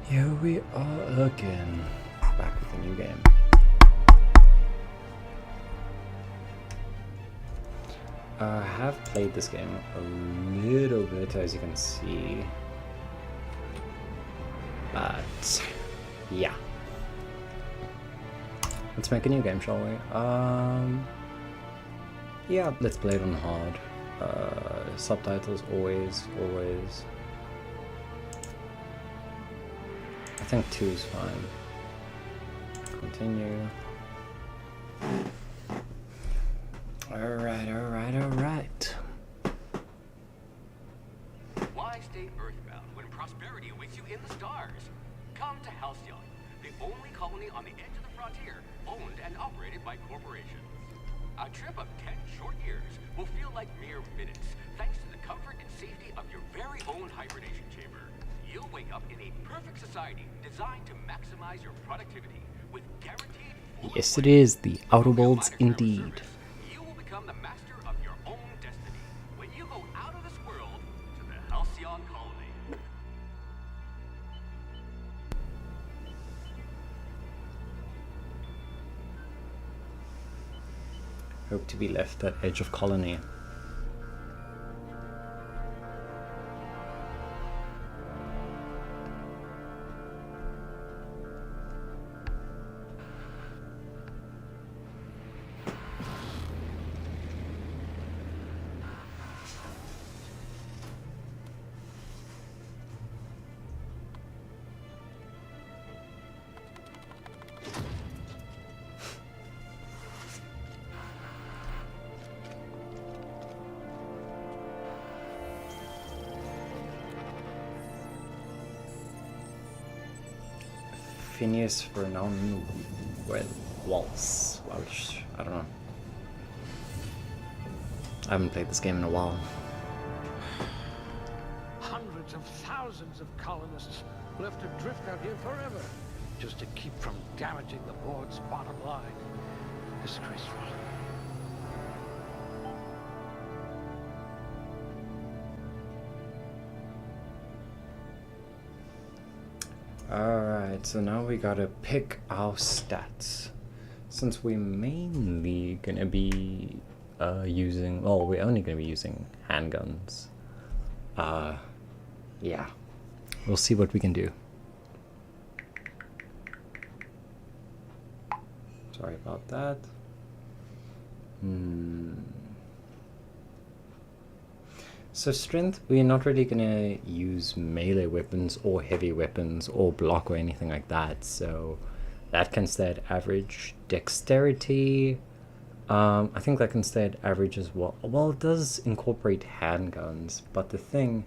Here we are again, back with a new game. I have played this game a little bit, as you can see, but yeah. Let's make a new game, shall we? Yeah, let's play it on hard. Subtitles always. I think 2 is fine. Continue. Alright. Why stay earthbound when prosperity awaits you in the stars? Come to Halcyon, the only colony on the edge of the frontier, owned and operated by corporations. A trip of 10 short years will feel like mere minutes, thanks to the comfort and safety of your very own hibernation chamber. You'll wake up in a perfect society designed to maximize your productivity with guaranteed. Yes, it is the Outer Worlds indeed. You will become the master of your own destiny when you go out of this world to the Halcyon colony. Hope to be left at edge of colony. Phineas Vernon Waltz. Welsh. I don't know. I haven't played this game in a while. Hundreds of thousands of colonists left to drift out here forever, just to keep from damaging the board's bottom line. Disgraceful. Alright, so now we gotta pick our stats. Since we're mainly gonna be using, well, we're only gonna be using handguns. Yeah. We'll see what we can do. Sorry about that. So strength, we're not really gonna use melee weapons or heavy weapons or block or anything like that, so that can stay at average. Dexterity, I think that can stay at average as well. Well, it does incorporate handguns, but the thing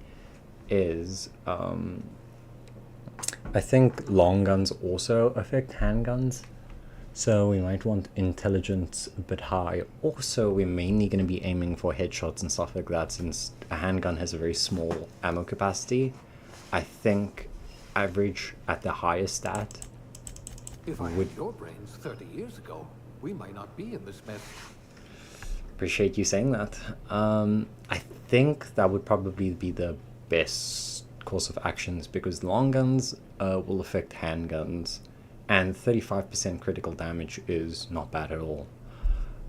is, I think long guns also affect handguns. So we might want intelligence a bit high. Also, we're mainly going to be aiming for headshots and stuff like that, since a handgun has a very small ammo capacity. I think average at the highest stat. If I had your brains 30 years ago, we might not be in this mess. Appreciate you saying that. I think that would probably be the best course of actions, because long guns will affect handguns. And 35% critical damage is not bad at all.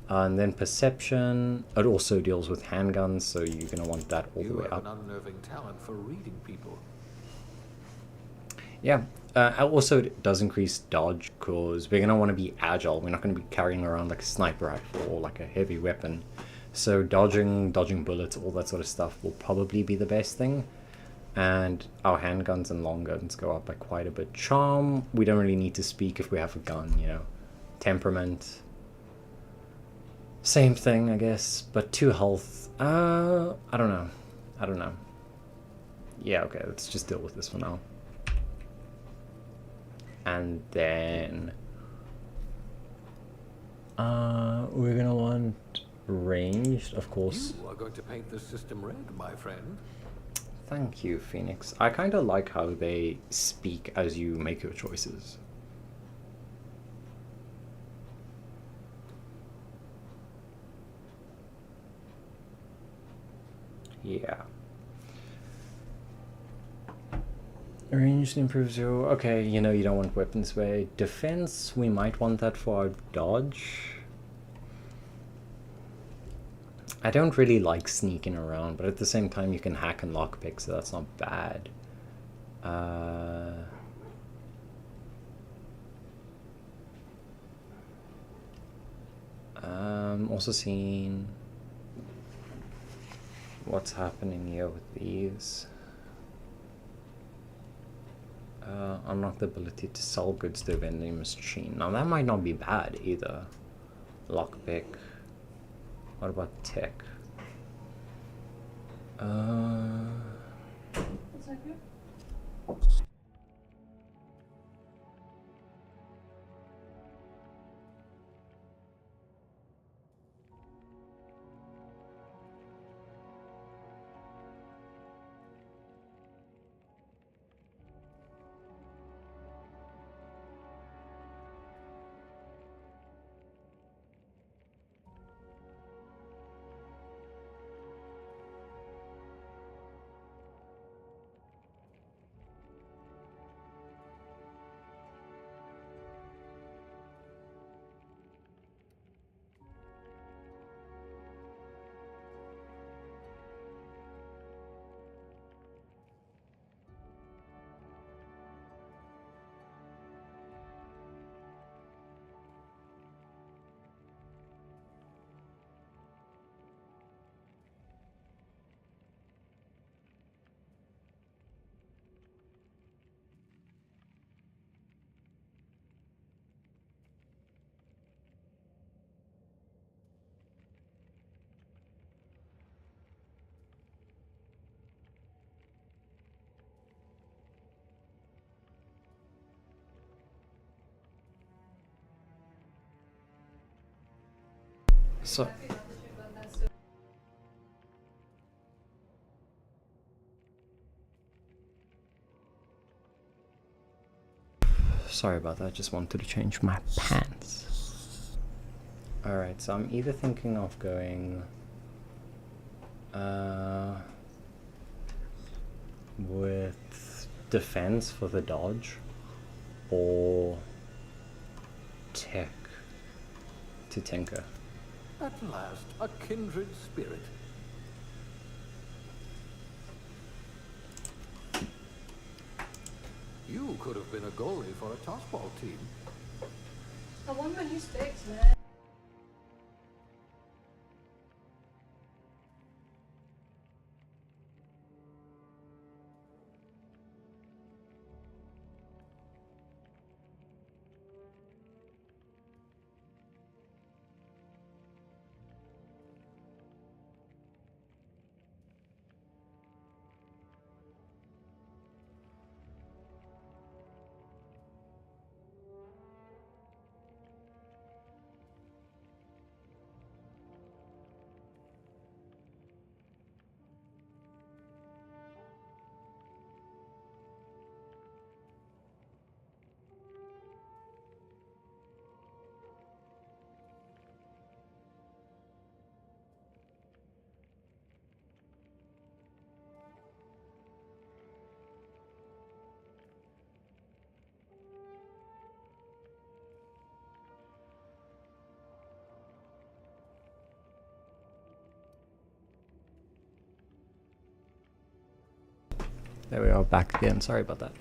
And then perception, it also deals with handguns, so you're going to want that all the way up. You have an unnerving talent for reading people. Yeah, also it does increase dodge, because we're going to want to be agile. We're not going to be carrying around like a sniper rifle or like a heavy weapon. So dodging bullets, all that sort of stuff will probably be the best thing. And our handguns and long guns go up by quite a bit. Charm, we don't really need to speak if we have a gun, you know. Temperament, same thing, I guess. But 2 health, I don't know. Yeah, okay, let's just deal with this for now. And then we're gonna want ranged, of course. You are going to paint this system red, my friend. Thank you, Phoenix. I kind of like how they speak as you make your choices. Yeah. Ranged improves your... Okay, you know you don't want weapons way. Defense, we might want that for our dodge. I don't really like sneaking around, but at the same time you can hack and lockpick, so that's not bad. Also seeing what's happening here with these. Unlock the ability to sell goods to a vending machine. Now that might not be bad either. Lockpick. What about tech? Is that good? So sorry about that, just wanted to change my pants. Alright, so I'm either thinking of going with defense for the dodge or tech to tinker. At last, a kindred spirit. You could have been a goalie for a tossball team. I want my new sticks, man. There we are, back again. Sorry about that.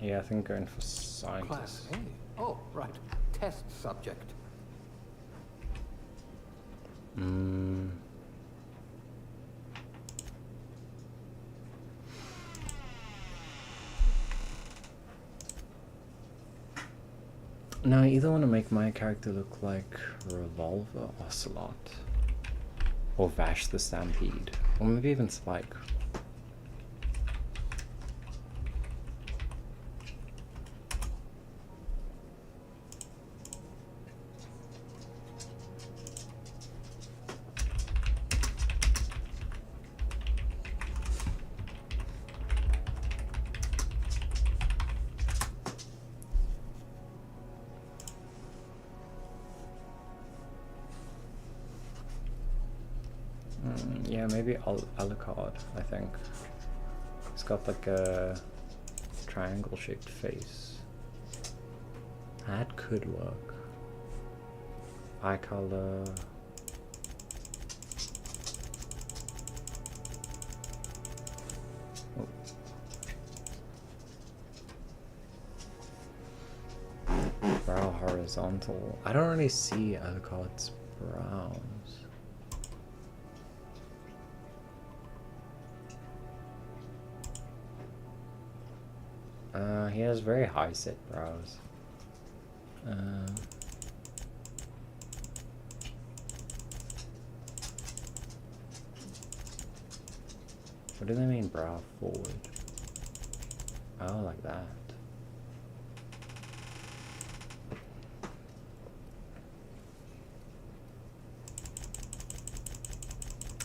Yeah, I think going for scientist. Class A. Oh, right. Test subject. Now I either want to make my character look like Revolver Ocelot, or Vash the Stampede, or maybe even Spike. Yeah, maybe Alucard, I think. It's got like a triangle shaped face. That could work. Eye color. Oh. Brow horizontal. I don't really see Alucard's brows. He has very high set brows. What do they mean brow forward? Oh, like that.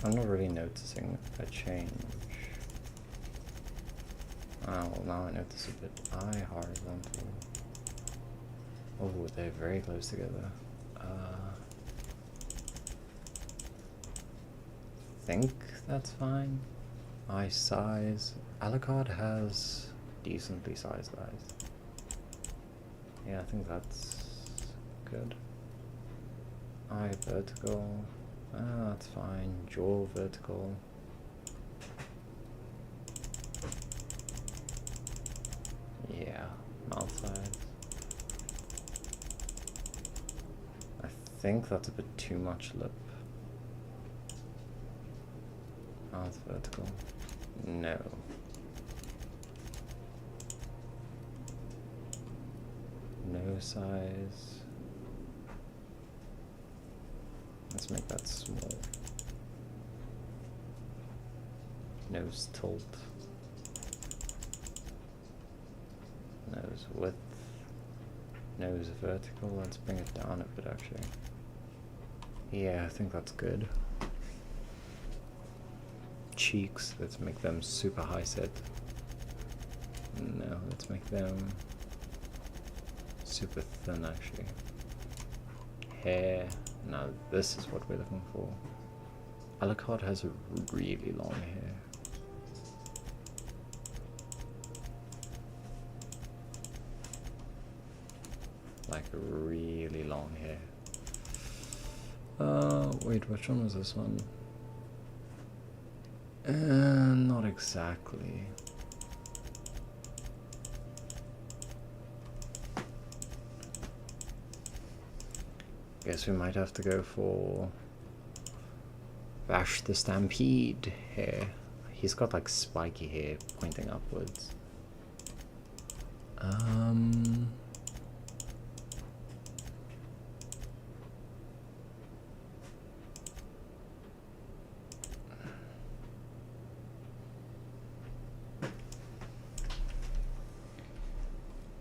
I'm not really noticing a change. Oh, well, now I notice a bit. Eye horizontal. Oh, they're very close together. Think that's fine. Eye size. Alucard has decently sized eyes. Yeah, I think that's good. Eye vertical. That's fine. Jaw vertical. Yeah, mouth size. I think that's a bit too much lip. Mouth vertical. No. Nose size. Let's make that small. Nose tilt. Nose width. Nose vertical. Let's bring it down a bit actually. Yeah, I think that's good. Cheeks, let's make them super high set. No, let's make them super thin actually. Hair, now this is what we're looking for. Alucard has a really long hair. Like really long hair. Wait, which one was this one? Not exactly. Guess we might have to go for Vash the Stampede hair. He's got like spiky hair pointing upwards.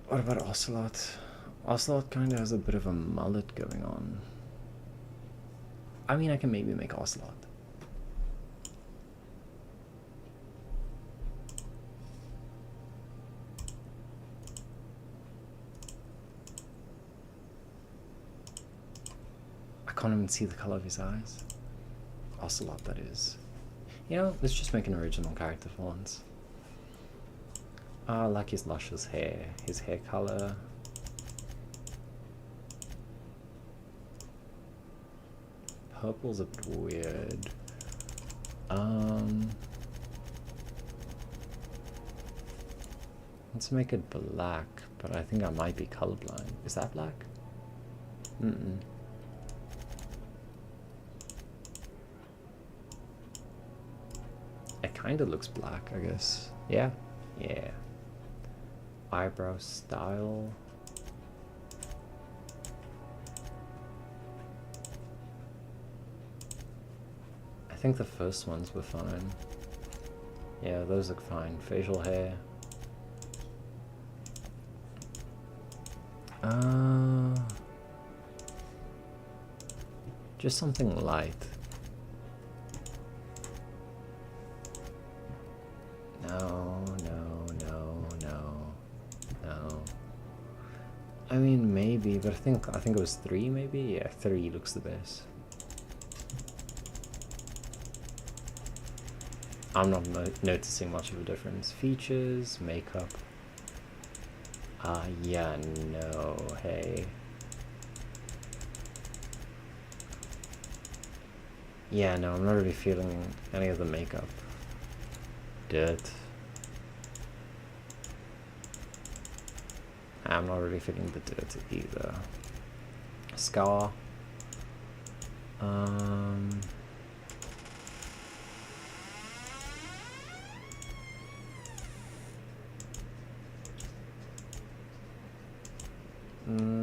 What about Ocelot? Ocelot kind of has a bit of a mullet going on. I mean, I can maybe make Ocelot. I can't even see the color of his eyes. Ocelot, that is. You know, let's just make an original character for once. I like his luscious hair, his hair color. Purple's a bit weird. Let's make it black, but I think I might be colorblind. Is that black? Mm-mm. It kind of looks black, I guess. Yeah? Yeah. Eyebrow style. I think the first ones were fine. Yeah, those look fine. Facial hair. Just something light. No. I mean, maybe, but I think it was 3 maybe? Yeah, 3 looks the best. I'm not noticing much of a difference. Features, makeup. Yeah, no, hey. Yeah, no, I'm not really feeling any of the makeup. Dirt. I'm not really feeling the dirt either. Scar.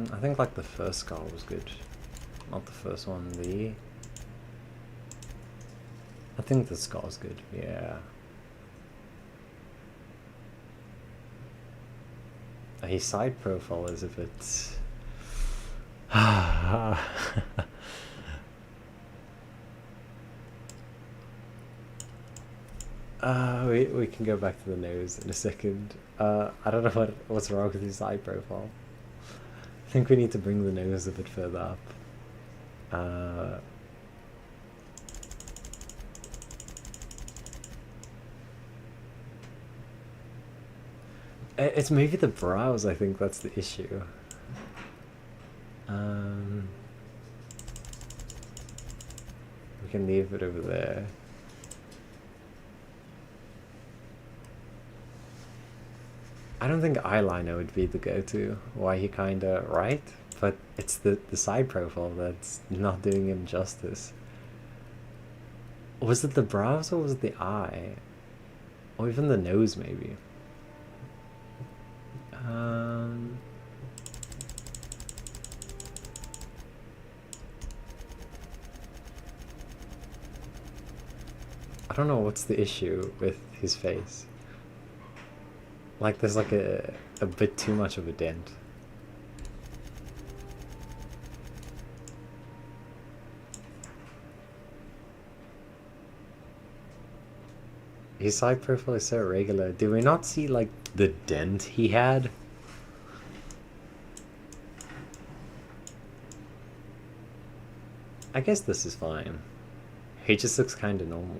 I think like the first scar was good. Not the first one, I think the scar's good, yeah. His side profile is a bit... we can go back to the nose in a second. I don't know what's wrong with his side profile. I think we need to bring the nose a bit further up. It's maybe the brows, I think that's the issue. We can leave it over there. I don't think eyeliner would be the go-to. Why he kinda right, but it's the side profile that's not doing him justice. Was it the brows or was it the eye? Or even the nose maybe? I don't know what's the issue with his face. Like there's like a bit too much of a dent. His side profile is so irregular. Did we not see like the dent he had? I guess this is fine. He just looks kind of normal.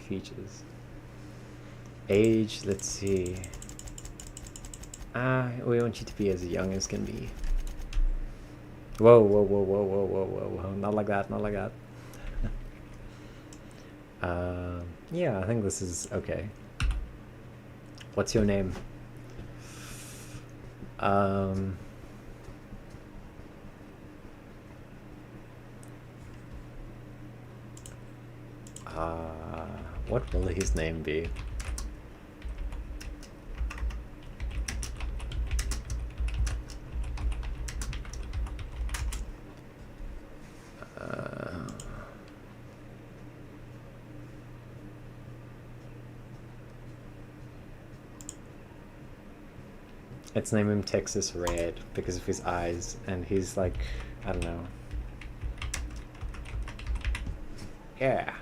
Features. Age, let's see. We want you to be as young as can be. Whoa, whoa, whoa, whoa, whoa, whoa, whoa, whoa. Not like that, not like that. Yeah, I think this is okay. What's your name? What will his name be? Let's name him Texas Red because of his eyes, and he's like, I don't know. Yeah.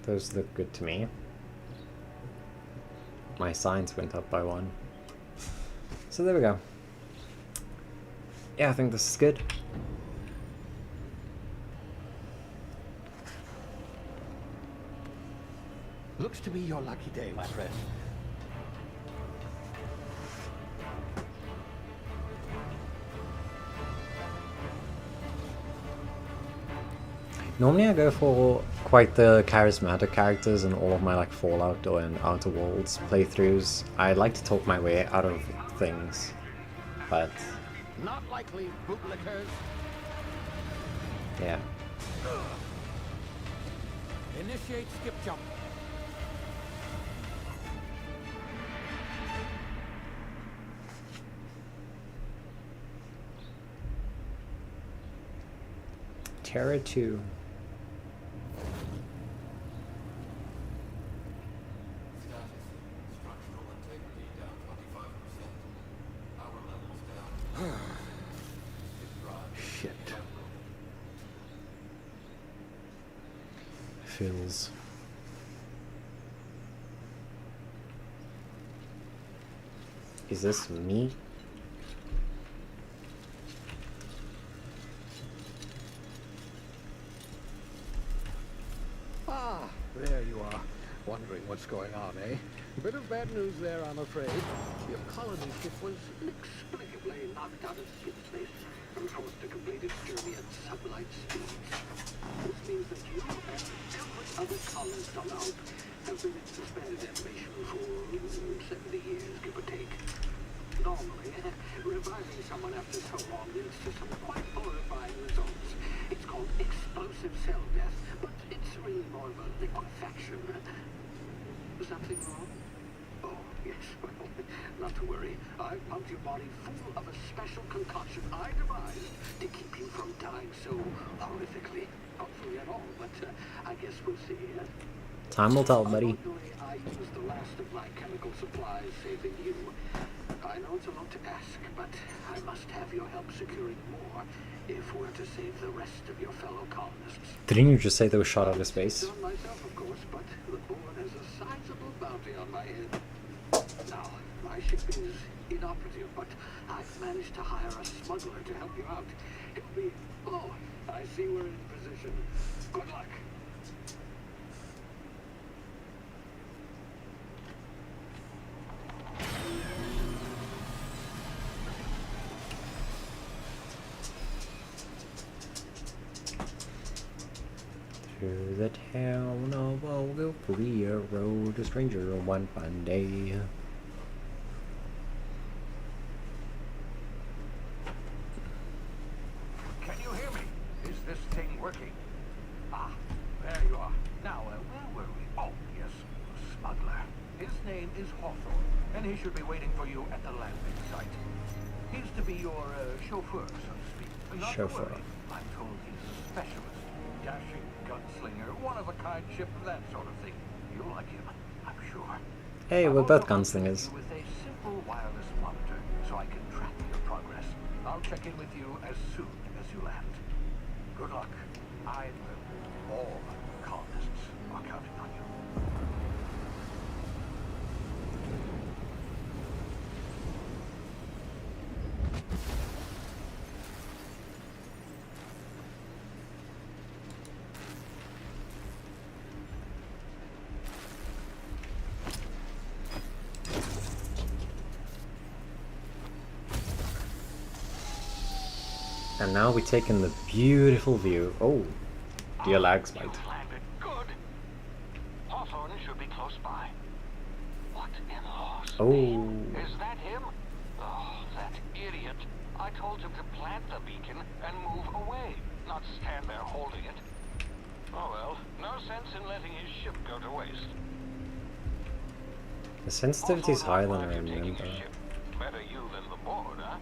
Those look good to me. My signs went up by 1. So there we go. Yeah, I think this is good. Looks to be your lucky day, my friend. Normally I go for quite the charismatic characters in all of my like Fallout or and Outer Worlds playthroughs. I like to talk my way out of things, but Not likely, bootlickers. yeah. Initiate skip jump. Terra 2. Shit. Feels Is this me? Ah, there you are. Wondering what's going on, eh? Bit of bad news there, I'm afraid. Your colony ship was inexplicably knocked out of skip space and forced to complete its journey at sublight speeds. This means that you and every other colonist on Earth have been in suspended animation for 70 years, give or take. Normally, reviving someone after so long leads to some quite horrifying results. It's called explosive cell death, but it's really more of a liquefaction. Something wrong? Oh, yes. Well, not to worry. I've pumped your body full of a special concoction I devised to keep you from dying so horrifically. Hopefully at all, but I guess we'll see. Time will tell, buddy. Unfortunately, I used the last of my chemical supplies saving you. I know it's a lot to ask, but I must have your help securing more if we're to save the rest of your fellow colonists. Didn't you just say they were shot out of space? Not myself, of course, but the board has a sizable bounty on my head. Now, my ship is inoperative, but I've managed to hire a smuggler to help you out. He'll be... Oh, I see we're in position. Good luck. Through the town of Ogilvia rode a stranger one fine day. Can you hear me? Is this thing working? Ah, there you are. Now, where were we? Oh, yes, the smuggler. His name is Hawthorne, and he should be waiting for you at the landing site. He's to be your chauffeur, so to speak. Not to Chauffeur. worry. I'm told he's a specialist. Dashing gunslinger, one-of-a-kind ship, that sort of thing. You'll like him, I'm sure. Hey, we're both gunslingers. With a simple wireless monitor, so I can track your progress. I'll check in with you as soon as you land. Good luck. I will. All colonists are counting on you. And now we take in the beautiful view. Oh, dear lag spike. You've landed good. Hawthorne should be close by. What in law's Oh, name? Is that him? Oh, that idiot. I told him to plant the beacon and move away, not stand there holding it. Oh well, no sense in letting his ship go to waste. the sensitivity's higher than I Hawthorne, why are you taking remember. his ship? Better you than the board, huh?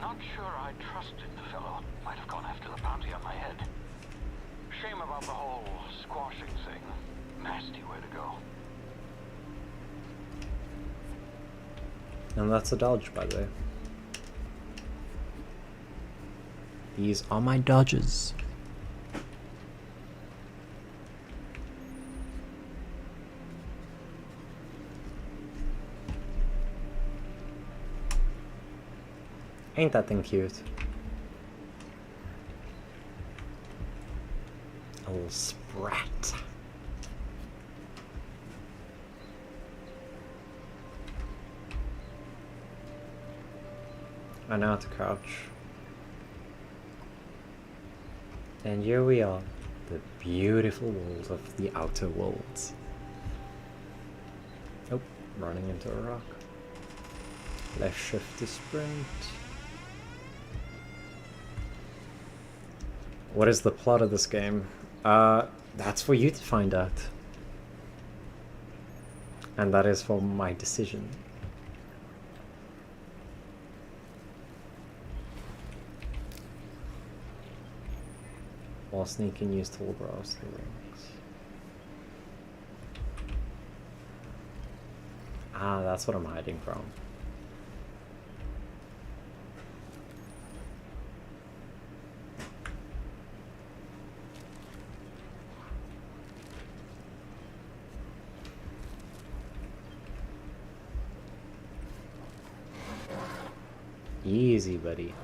Not sure I trusted the fellow. Might have gone after the bounty on my head. Shame about the whole squashing thing. Nasty way to go. And that's a dodge, by the way. These are my dodges. Ain't that thing cute? A little sprat. I know how to crouch. And here we are, the beautiful world of the Outer Worlds. Oh, running into a rock. Left shift to sprint. What is the plot of this game? That's for you to find out. And that is for my decision. While sneaking, use tool bars the rings. Ah, that's what I'm hiding from. Easy, buddy.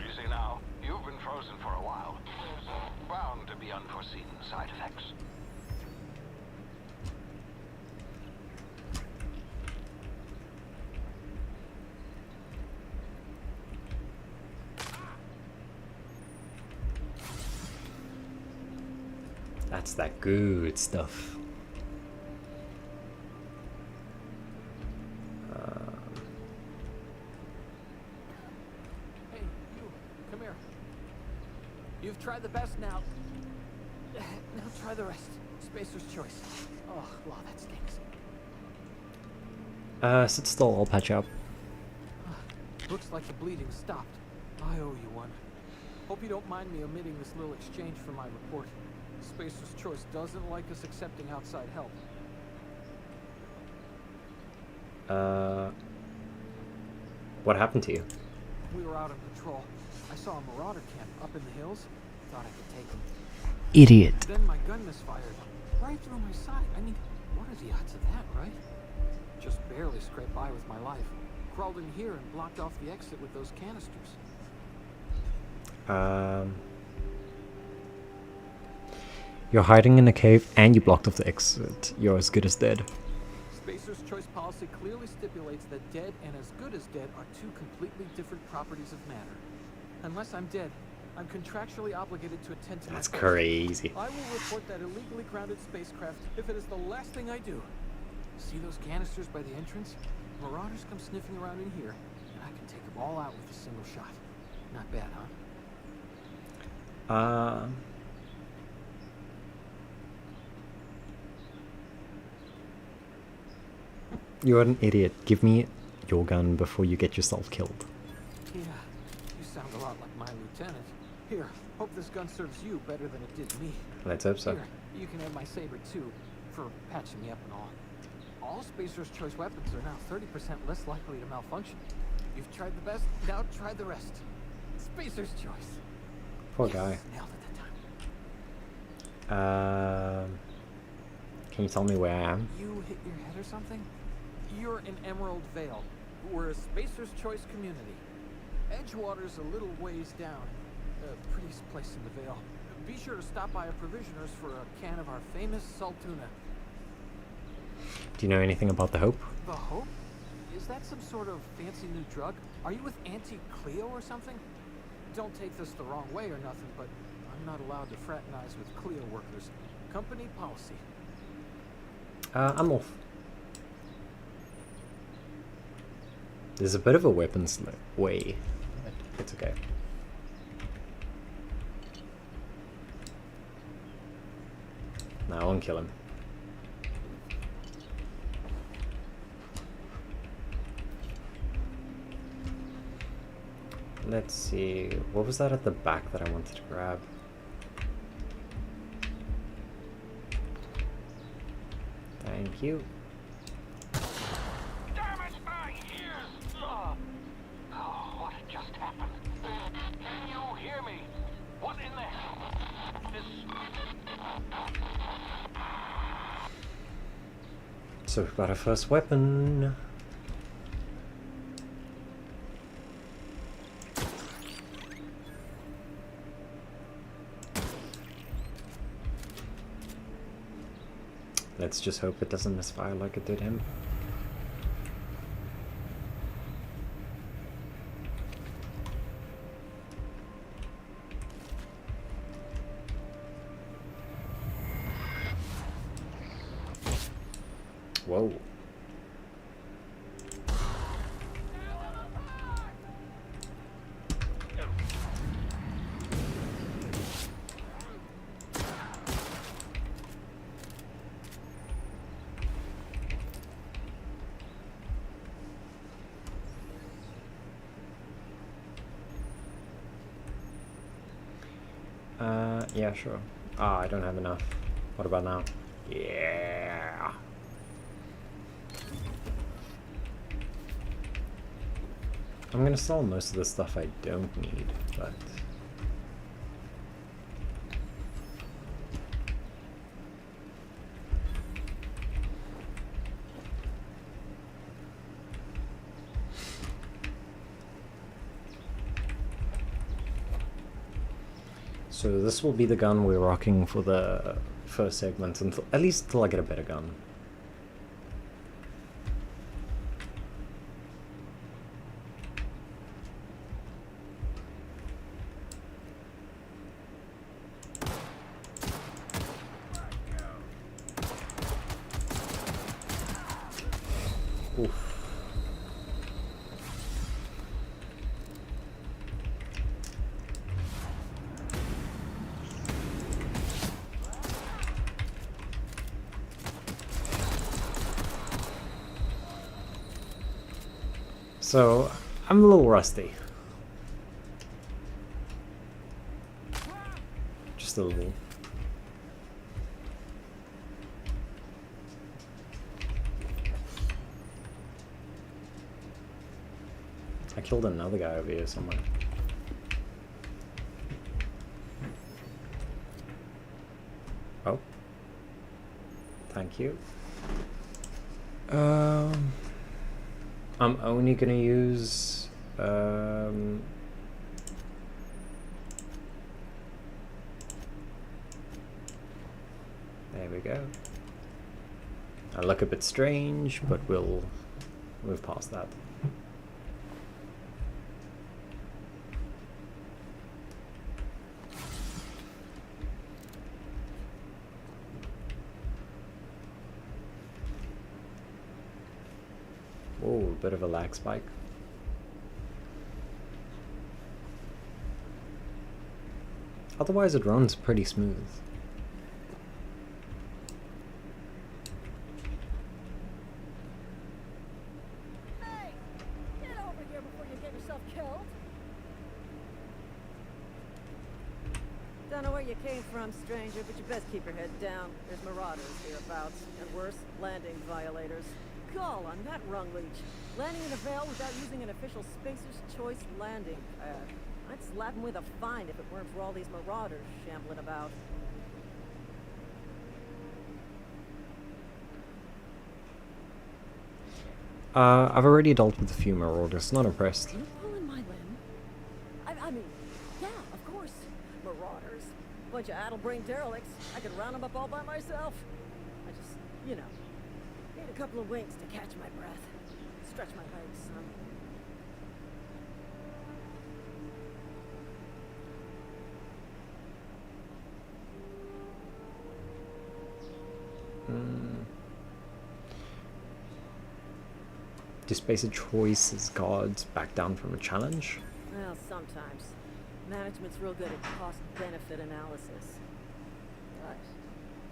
Easy now. You've been frozen for a while. There's bound to be unforeseen side effects. That's that good stuff. Hey, you, come here. You've tried the best now. Now try the rest. Spacer's choice. Oh, wow, that stinks. Sit still, I'll patch up. Looks like the bleeding stopped. I owe you one. Hope you don't mind me omitting this little exchange from my report. Spacer's choice doesn't like us accepting outside help. What happened to you? We were out on patrol. I saw a marauder camp up in the hills. Thought I could take him. Idiot. Then my gun misfired. Right through my side. I mean, what are the odds of that, right? Just barely scraped by with my life. Crawled in here and blocked off the exit with those canisters. You're hiding in a cave and you blocked off the exit. You're as good as dead. Spacer's choice policy clearly stipulates that dead and as good as dead are two completely different properties of matter. Unless I'm dead, I'm contractually obligated to attend to my That's post. crazy. I will report that illegally grounded spacecraft if it is the last thing I do. See those canisters by the entrance? Marauders come sniffing around in here, and I can take them all out with a single shot. Not bad, huh? You're an idiot. Give me your gun before you get yourself killed. Yeah, you sound a lot like my lieutenant. Here, hope this gun serves you better than it did me. Let's hope so. Here, you can have my saber too, for patching me up and all. All Spacer's choice weapons are now 30% less likely to malfunction. You've tried the best, now try the rest. Spacer's choice. Poor Yes, guy. nailed it that time. Can you tell me where I am? You hit your head or something? You're in Emerald Vale. We're a Spacer's Choice community. Edgewater's a little ways down. Prettiest place in the Vale. Be sure to stop by a provisioner's for a can of our famous salt tuna. Do you know anything about the Hope? The Hope? Is that some sort of fancy new drug? Are you with Auntie Cleo or something? Don't take this the wrong way or nothing, but I'm not allowed to fraternize with Cleo workers. Company policy. I'm off. There's a bit of a weapons way. It's okay. No, I won't kill him. Let's see. What was that at the back that I wanted to grab? Thank you. Damn it, my ears! Oh, what just happened? Can you hear me? What in the hell is... So we've got our first weapon. Let's just hope it doesn't misfire like it did him. Whoa. Yeah, sure. Ah, I don't have enough. What about now? Yeah. I'm gonna sell most of the stuff I don't need, but So this will be the gun we're rocking for the first segment, until, at least till I get a better gun. Oof. So, I'm a little rusty. Just a little. I killed another guy over here somewhere. Oh. Thank you. I'm only gonna use there we go. I look a bit strange, but we'll move past that. Oh, a bit of a lag spike. Otherwise it runs pretty smooth. Hey! Get over here before you get yourself killed! Don't know where you came from, stranger, but you best keep your head down. There's marauders hereabouts, and worse, landing violators. Call on that rung leech. Landing in a Vale without using an official Spacer's Choice landing pad. I'd slap him with a fine if it weren't for all these marauders shambling about. I've already dealt with a few marauders, not impressed. You pulling my limb? I mean, yeah, of course. Marauders. Bunch of addle-brained derelicts. I could round them up all by myself. I just, you know, need a couple of winks to catch my breath. Stretch my legs some. Do Spacer Choice's guards back down from a challenge? Well, sometimes. Management's real good at cost-benefit analysis. But,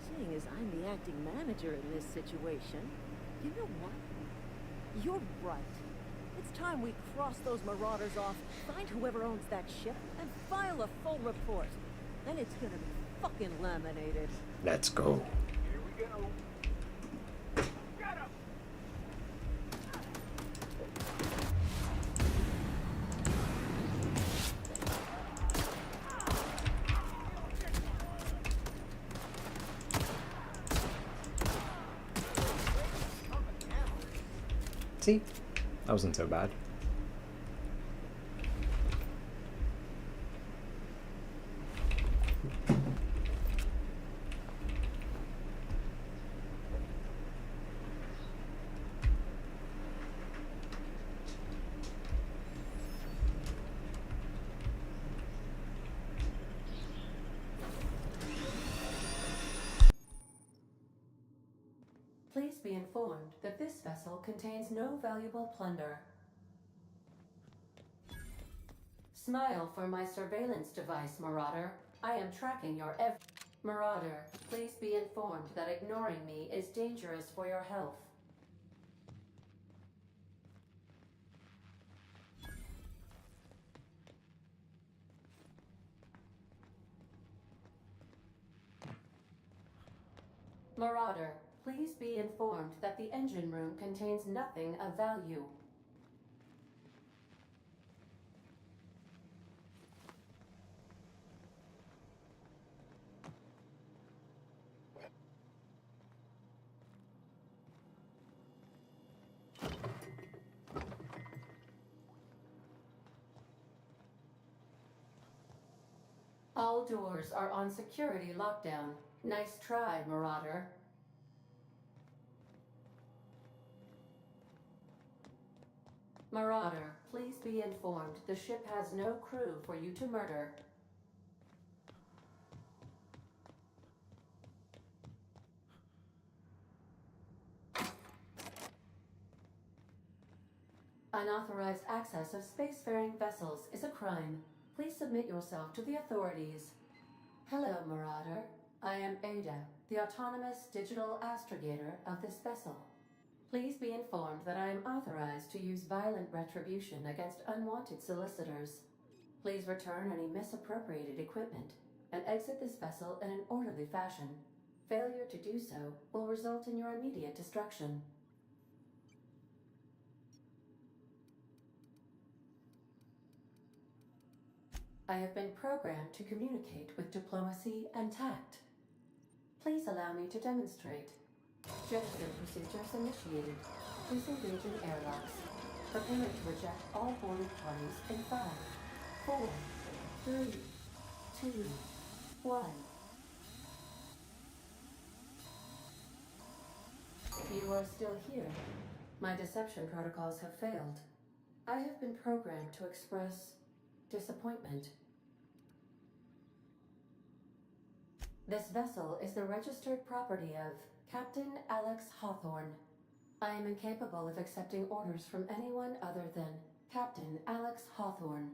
seeing as I'm the acting manager in this situation, you know what? You're right. It's time we cross those marauders off, find whoever owns that ship, and file a full report. Then it's gonna be fucking laminated. Let's go. Here we go. Get him! See? That wasn't so bad. Please be informed that this vessel contains no valuable plunder. Smile for my surveillance device, Marauder. I am tracking your Marauder, please be informed that ignoring me is dangerous for your health. Marauder, please be informed that the engine room contains nothing of value. All doors are on security lockdown. Nice try, Marauder. Marauder, please be informed the ship has no crew for you to murder. Unauthorized access of spacefaring vessels is a crime. Please submit yourself to the authorities. Hello, Marauder. I am Ada, the autonomous digital astrogator of this vessel. Please be informed that I am authorized to use violent retribution against unwanted solicitors. Please return any misappropriated equipment and exit this vessel in an orderly fashion. Failure to do so will result in your immediate destruction. I have been programmed to communicate with diplomacy and tact. Please allow me to demonstrate. Jettison procedures initiated. Disengaging airlocks. Preparing to reject all boarded parties in 5, 4, 3, 2, 1. You are still here. My deception protocols have failed. I have been programmed to express disappointment. This vessel is the registered property of Captain Alex Hawthorne. I am incapable of accepting orders from anyone other than Captain Alex Hawthorne.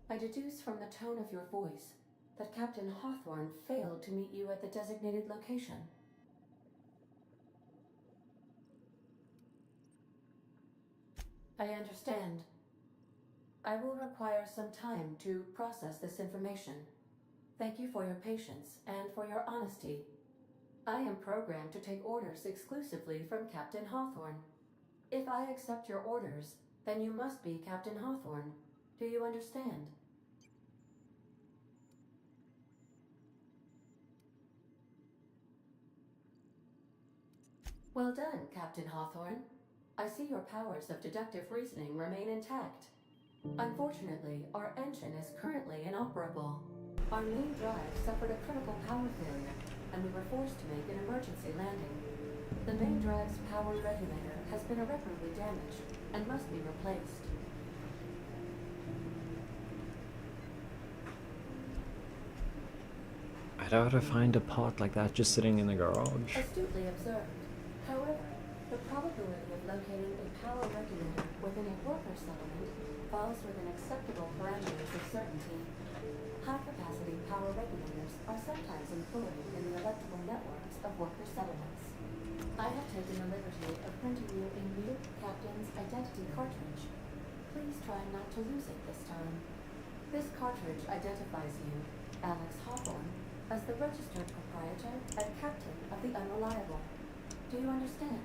I deduce from the tone of your voice that Captain Hawthorne failed to meet you at the designated location. I understand. I will require some time to process this information. Thank you for your patience and for your honesty. I am programmed to take orders exclusively from Captain Hawthorne. If I accept your orders, then you must be Captain Hawthorne. Do you understand? Well done, Captain Hawthorne. I see your powers of deductive reasoning remain intact. Unfortunately, our engine is currently inoperable. Our main drive suffered a critical power failure, and we were forced to make an emergency landing. The main drive's power regulator has been irreparably damaged and must be replaced. I doubt I find a part like that just sitting in the garage. Astutely observed. However, the probability of locating a power regulator within a worker settlement falls within acceptable parameters of certainty. High-capacity power regulators are sometimes employed in the electrical networks of worker settlements. I have taken the liberty of printing you a new Captain's Identity cartridge. Please try not to lose it this time. This cartridge identifies you, Alex Hawthorne, as the registered proprietor and captain of the Unreliable. Do you understand?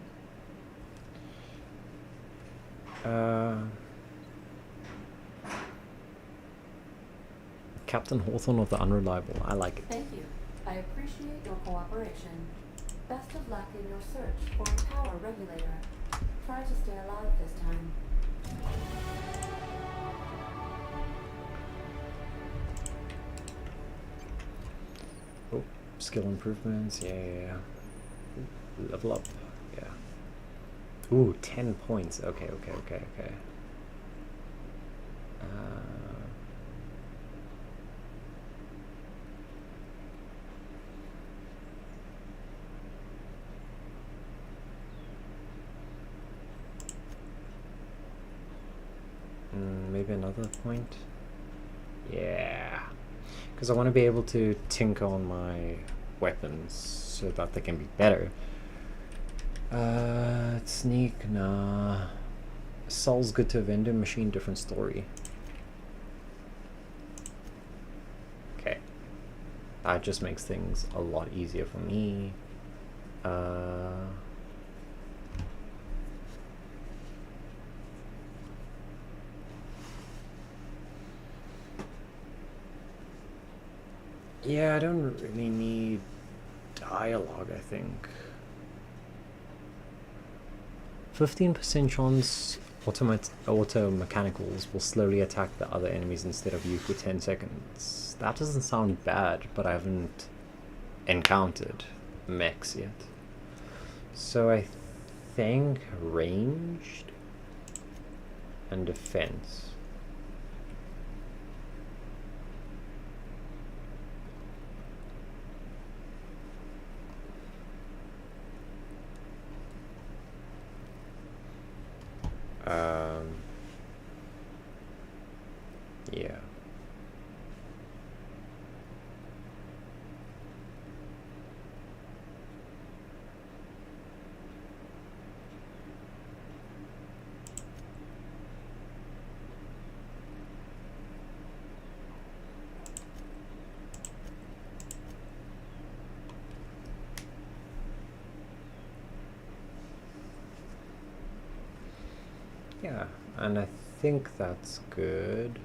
Captain Hawthorne of the Unreliable. I like it. Thank you. I appreciate your cooperation. Best of luck in your search for a power regulator. Try to stay alive this time. Oh, skill improvements. Yeah. Level up. Yeah. Ooh, 10 points. Okay. Maybe another point. Yeah. Because I want to be able to tinker on my weapons so that they can be better. Sneak, nah. Soul's good to a vending machine, different story. Okay. That just makes things a lot easier for me. Yeah, I don't really need dialogue, I think. 15% chance auto mechanicals will slowly attack the other enemies instead of you for 10 seconds. That doesn't sound bad, but I haven't encountered mechs yet. So I think ranged and defense. Yeah. Yeah, and I think that's good.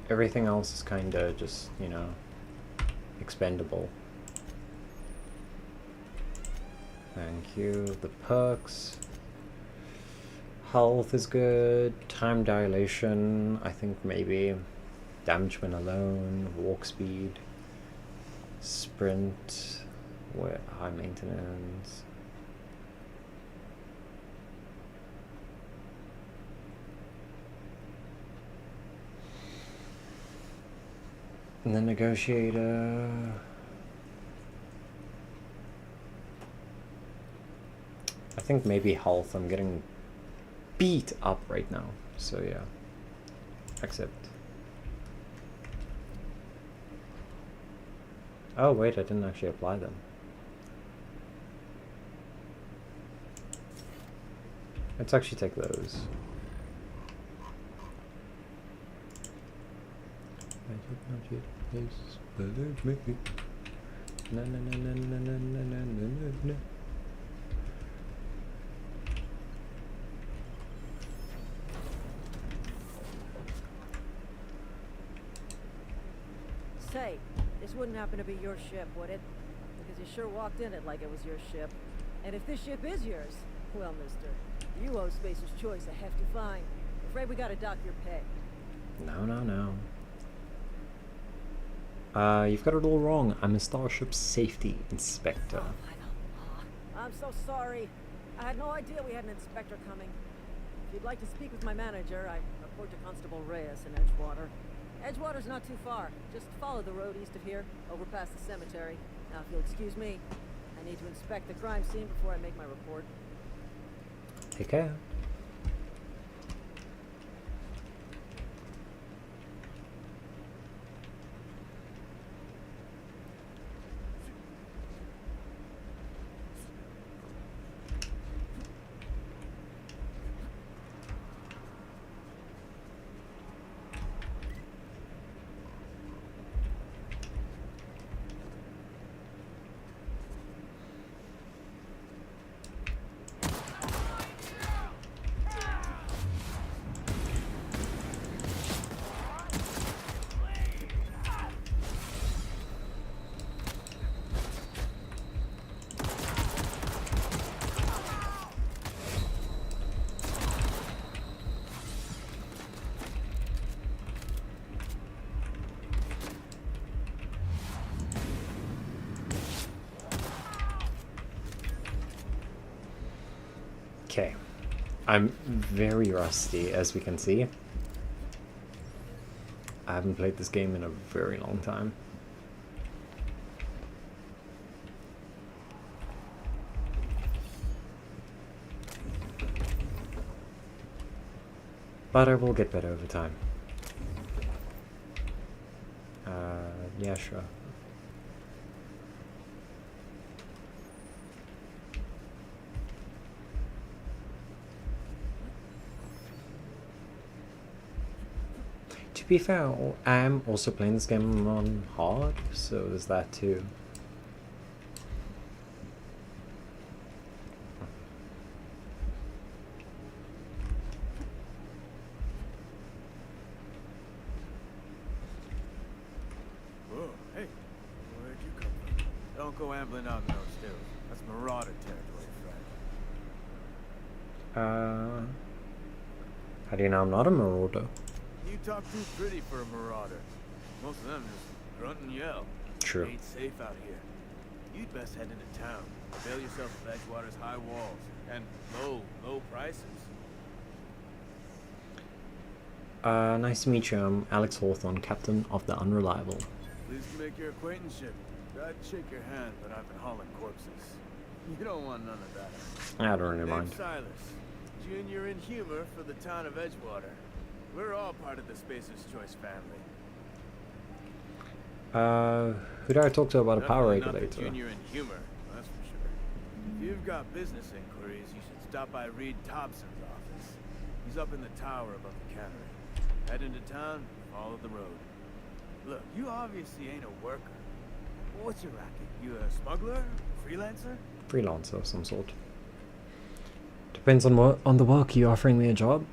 Everything else is kinda just, you know, expendable. Thank you. The perks. Health is good. Time dilation, I think maybe. Damage when alone. Walk speed. Sprint. High maintenance. And the negotiator. I think maybe health. I'm getting beat up right now. So yeah. Accept. Oh wait, I didn't actually apply them. Let's actually take those. I did not yet place the me. No no no no no no no no no no. Say, this wouldn't happen to be your ship, would it? Because you sure walked in it like it was your ship. And if this ship is yours, well, mister, you owe Spacer's Choice a hefty fine. Afraid we gotta dock your pay. No, no, no. You've got it all wrong. I'm a Starship Safety Inspector. Oh, I know. I'm so sorry. I had no idea we had an inspector coming. If you'd like to speak with my manager, I report to Constable Reyes in Edgewater. Edgewater's not too far. Just follow the road east of here, over past the cemetery. Now, if you'll excuse me, I need to inspect the crime scene before I make my report. Take care. Okay, I'm very rusty, as we can see. I haven't played this game in a very long time. But I will get better over time. Yeah, sure. To be fair, I'm also playing this game on hard, so there's that too. Whoa, hey, where'd you come from? Don't go ambling out in those hills. That's Marauder territory, friend. How do you know I'm not a marauder? You talk too pretty for a marauder. Most of them just grunt and yell. True. Ain't safe out here. You'd best head into town. Avail yourself of Edgewater's high walls and low prices. Nice to meet you. I'm Alex Hawthorne, captain of the Unreliable. Pleased to make your acquaintanceship. I'd shake your hand, but I've been hauling corpses. You don't want none of that. I don't really mind. Name's Silas, junior in humor for the town of Edgewater. We're all part of the Spacer's Choice family. Who do I talk to about a power Definitely not the regulator? junior in humor, that's for sure. If you've got business inquiries, you should stop by Reed Thompson's office. He's up in the tower above the cannery. Head into town, follow the road. Look, you obviously ain't a worker. What's your racket? You a smuggler? Freelancer? Freelancer of some sort. Depends on what the work. You offering me a job?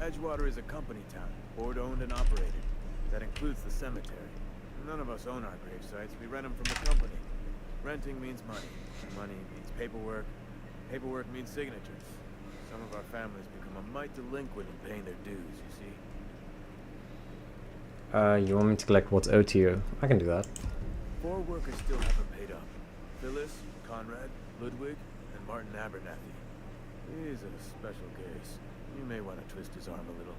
Edgewater is a company town, board-owned and operated. That includes the cemetery. None of us own our grave sites. We rent them from the company. Renting means money. Money means paperwork. Paperwork means signatures. Some of our families become a mite delinquent in paying their dues, you see. You want me to collect what's owed to you? I can do that. 4 workers still haven't paid up. Phyllis, Conrad, Ludwig, and Martin Abernathy. He's a special case. You may want to twist his arm a little.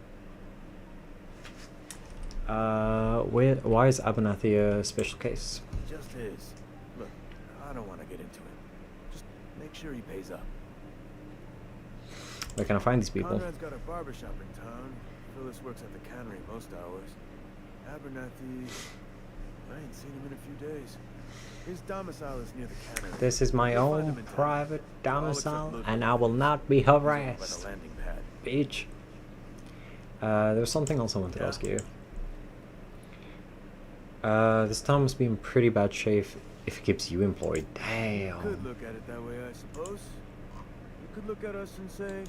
Why is Abernathy a special case? Just is. Look, I don't want to get into it. Just make sure he pays up. Where can I find these people? Conrad's got a barbershop in town. Phyllis works at the cannery most hours. Abernathy, I ain't seen him in a few days. His domicile is near the cannery. This is my You'll find own him in town. private All except domicile, Ludwig. and I will not be He's over by harassed. the landing pad. Bitch. There was something else I wanted to Yeah. ask you. This town must be in pretty bad shape if it keeps you employed. You Damn. could look at it that way, I suppose. You could look at us and say,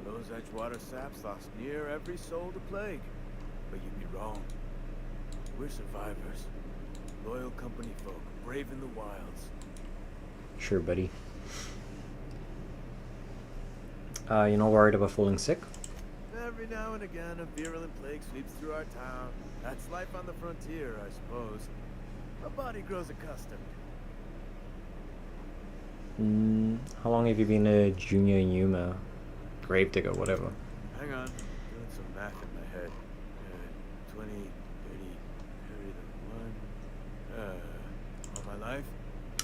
those Edgewater saps lost near every soul to plague. But you'd be wrong. We're survivors. Loyal company folk, brave in the wilds. Sure, buddy. You're not worried about falling sick? Every now and again, a virulent plague sweeps through our town. That's life on the frontier, I suppose. A body grows accustomed. How long have you been a junior in humor? Gravedigger, whatever. Hang on, doing some math in my head. 20, 30, carry the 1. All my life.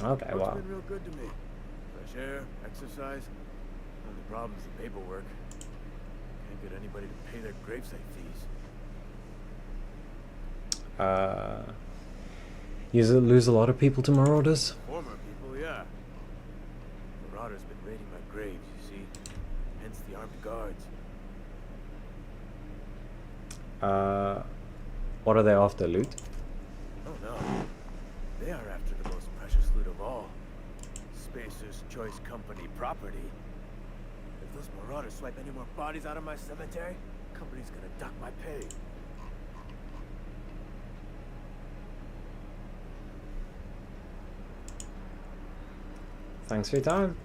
Okay, Work's wow. been real good to me. Fresh air, exercise. Only problem's the paperwork. Can't get anybody to pay their gravesite fees. You lose a lot of people to marauders? Former people, yeah. Marauders been raiding my graves, you see. Hence the armed guards. What are they after, loot? Oh no. They are after the most precious loot of all. Spacer's Choice Company property. If those marauders swipe any more bodies out of my cemetery, company's gonna dock my pay. Thanks for your time.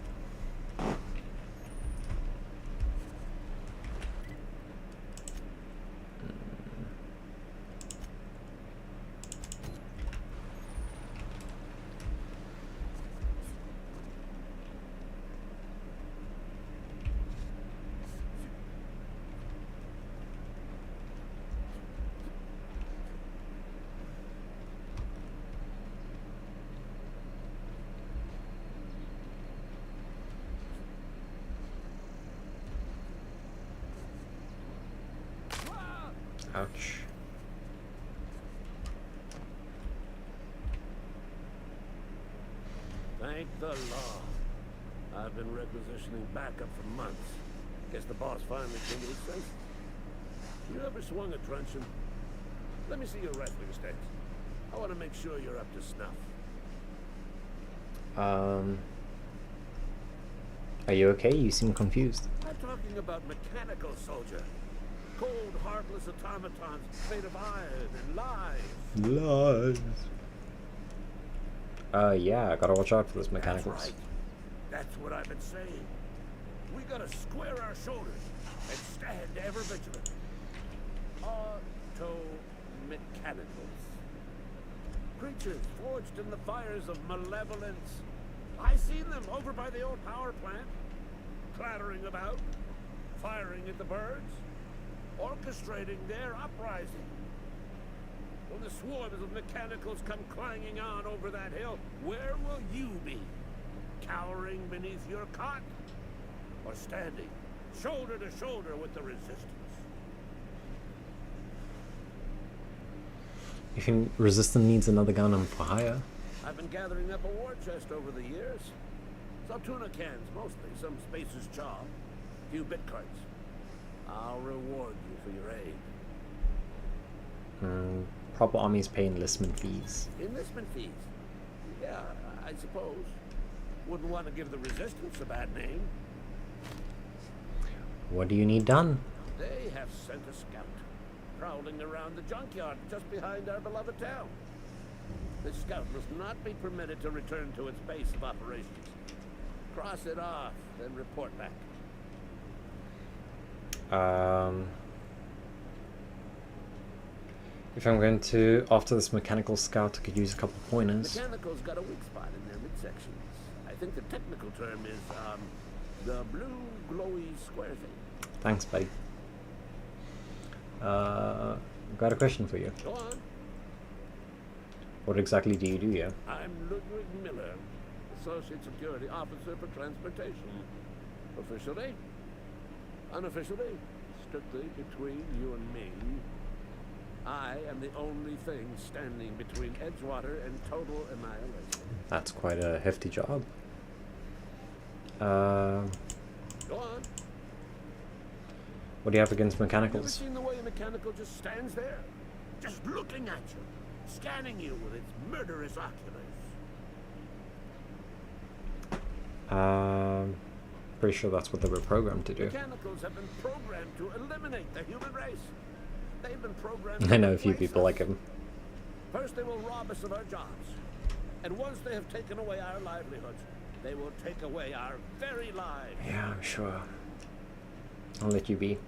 Ouch. Thank the law. I've been requisitioning backup for months. Guess the boss finally came to his senses. You ever swung a truncheon? Let me see your rifling stance. I want to make sure you're up to snuff. Are you okay? You seem confused. I'm talking about mechanical soldier. Cold, heartless automatons made of iron and lies. Lies. Yeah, I gotta watch out for those mechanicals. That's right. That's what I've been saying. We gotta square our shoulders and stand ever vigilant. Auto-mechanicals. Creatures forged in the fires of malevolence. I seen them over by the old power plant, clattering about, firing at the birds, orchestrating their uprising. When the swarms of mechanicals come clanging on over that hill, where will you be? Cowering beneath your cot? Or standing, shoulder to shoulder with the resistance? You think Resistance needs another gun for hire? I've been gathering up a war chest over the years. Some tuna cans, mostly. Some Spacer's chaw. A few bit cards. I'll reward you for your aid. Proper armies pay enlistment fees. Enlistment fees? Yeah, I suppose. Wouldn't want to give the Resistance a bad name. What do you need done? They have sent a scout, prowling around the junkyard just behind our beloved town. This scout must not be permitted to return to its base of operations. Cross it off, then report back. If I'm going to, after this mechanical scout, I could use a couple pointers. Mechanical's got a weak spot in their midsections. I think the technical term is, the blue glowy square thing. Thanks, buddy. Got a question for you. Go on. What exactly do you do here? I'm Ludwig Miller, Associate Security Officer for Transportation. Officially, unofficially, strictly between you and me, I am the only thing standing between Edgewater and total annihilation. That's quite a hefty job. Go on. What do you have against Ever mechanicals? seen the way a mechanical just stands there? Just looking at you, scanning you with its murderous oculars. Pretty sure that's what they were programmed to do. Mechanicals have been programmed to eliminate the human race. They've been programmed. I know a few people like him. First, they will rob us of our jobs, and once they have taken away our livelihoods, they will take away our very lives. Yeah, I'm sure. I'll let you be.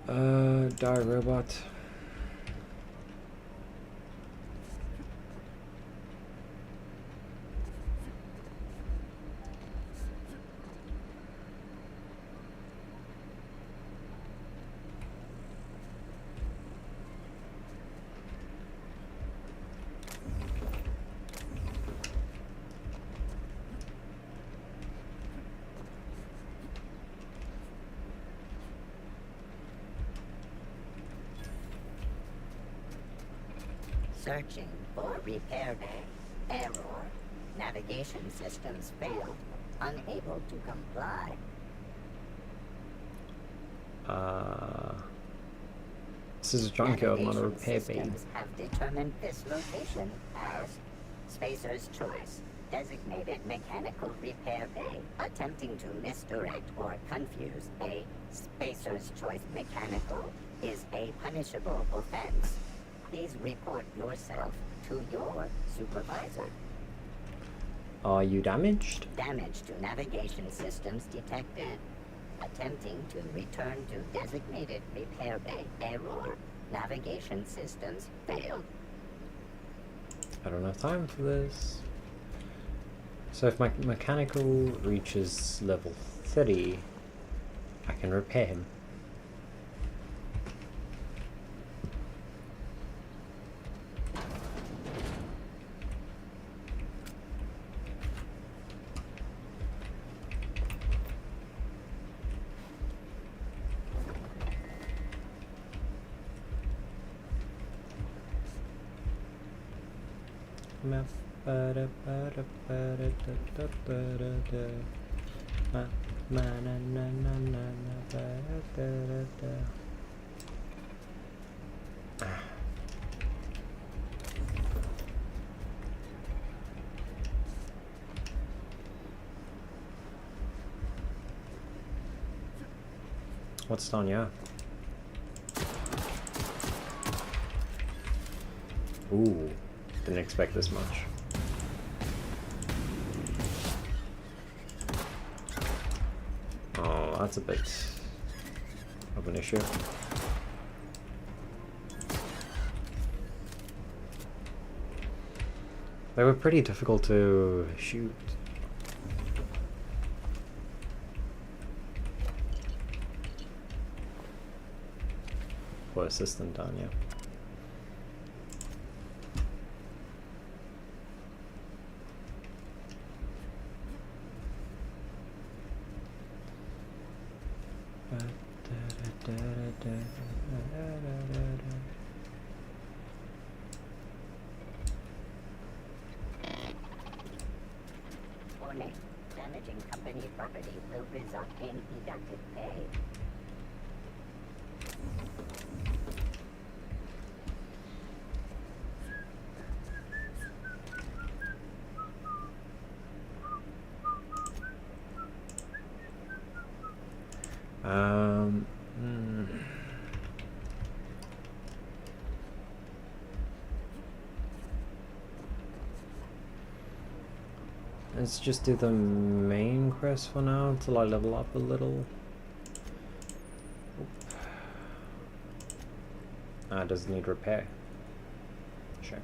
Die robot. Searching for repair bay. Error. Navigation systems failed. Unable to comply. This is a junkyard, not a repair bay. Systems have determined this location as Spacer's Choice. Designated mechanical repair bay. Attempting to misdirect or confuse a Spacer's Choice mechanical is a punishable offense. Please report yourself to your supervisor. Are you damaged? Damage to navigation systems detected. Attempting to return to designated repair bay. Error. Navigation systems failed. I don't have time for this. So if my mechanical reaches level 30, I can repair him. What's done, yeah? Ooh, didn't expect this much. that's a bit of an issue. They were pretty difficult to shoot. For assistant down, yeah. Warning. Damaging company property will result in deducted pay. Let's just do the main quest for now until I level up a little. Does it need repair? Sure.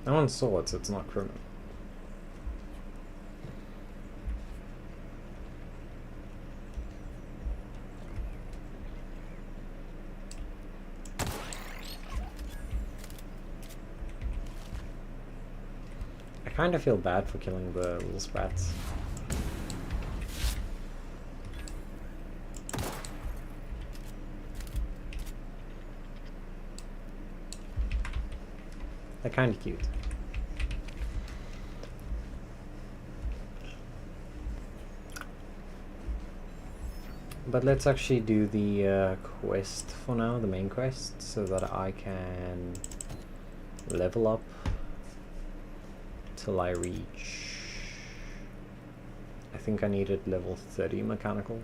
No one saw it, so it's not criminal. I kind of feel bad for killing the little sprats. They're kind of cute. But let's actually do the quest for now, the main quest, so that I can level up till I reach... I think I needed level 30 mechanical.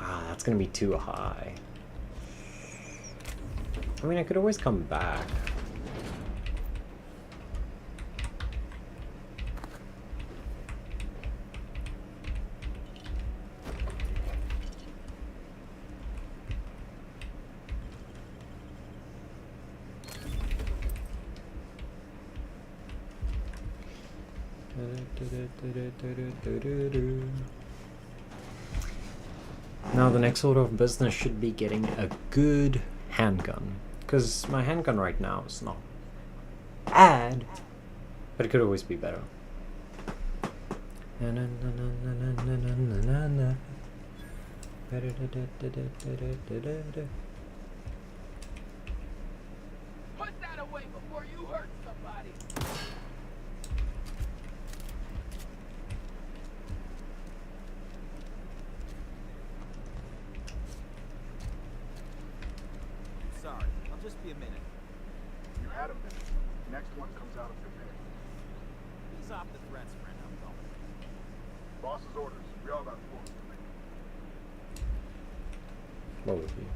Ah, that's gonna be too high. I mean, I could always come back. Now the next order of business should be getting a good handgun, because my handgun right now is not bad, but it could always be better. Put that away before you hurt somebody. Sorry, I'll just be a minute. You had a minute. Next one comes out of your pay. Ease off the threats, friend. I'm going. Boss's orders. We all got forms to make. What would be?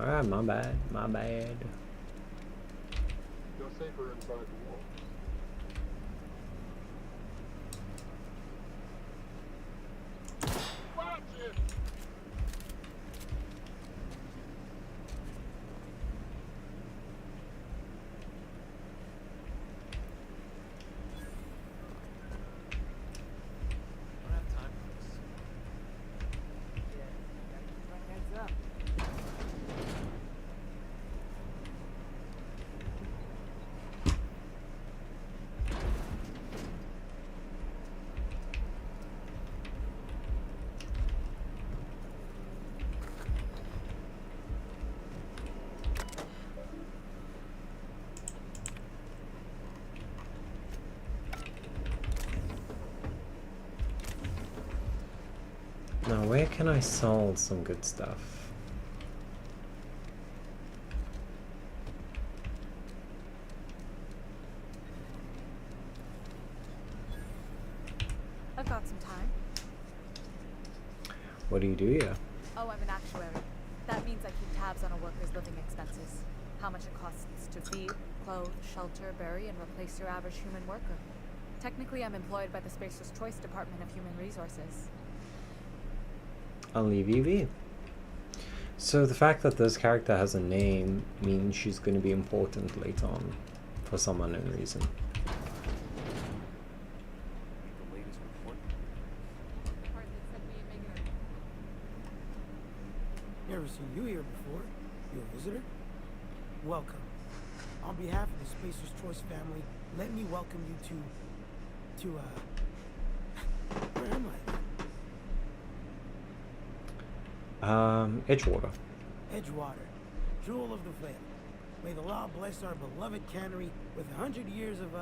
Alright, my bad, my bad. Feel safer inside the wall. Watch it! I don't have time for this. Yeah, gotta keep my heads up. Now where can I sell some good stuff? What do you do here? Oh, I'm an actuary. That means I keep tabs on a worker's living expenses. How much it costs to feed, clothe, shelter, bury, and replace your average human worker. Technically, I'm employed by the Spacer's Choice Department of Human Resources. Only VV. So the fact that this character has a name means she's going to be important later on for some unknown reason. Never seen you here before. You a visitor? Welcome. On behalf of the Spacer's Choice family, let me welcome you to where am I? Edgewater. Edgewater, jewel of the Vale. May the law bless our beloved cannery with 100 years of,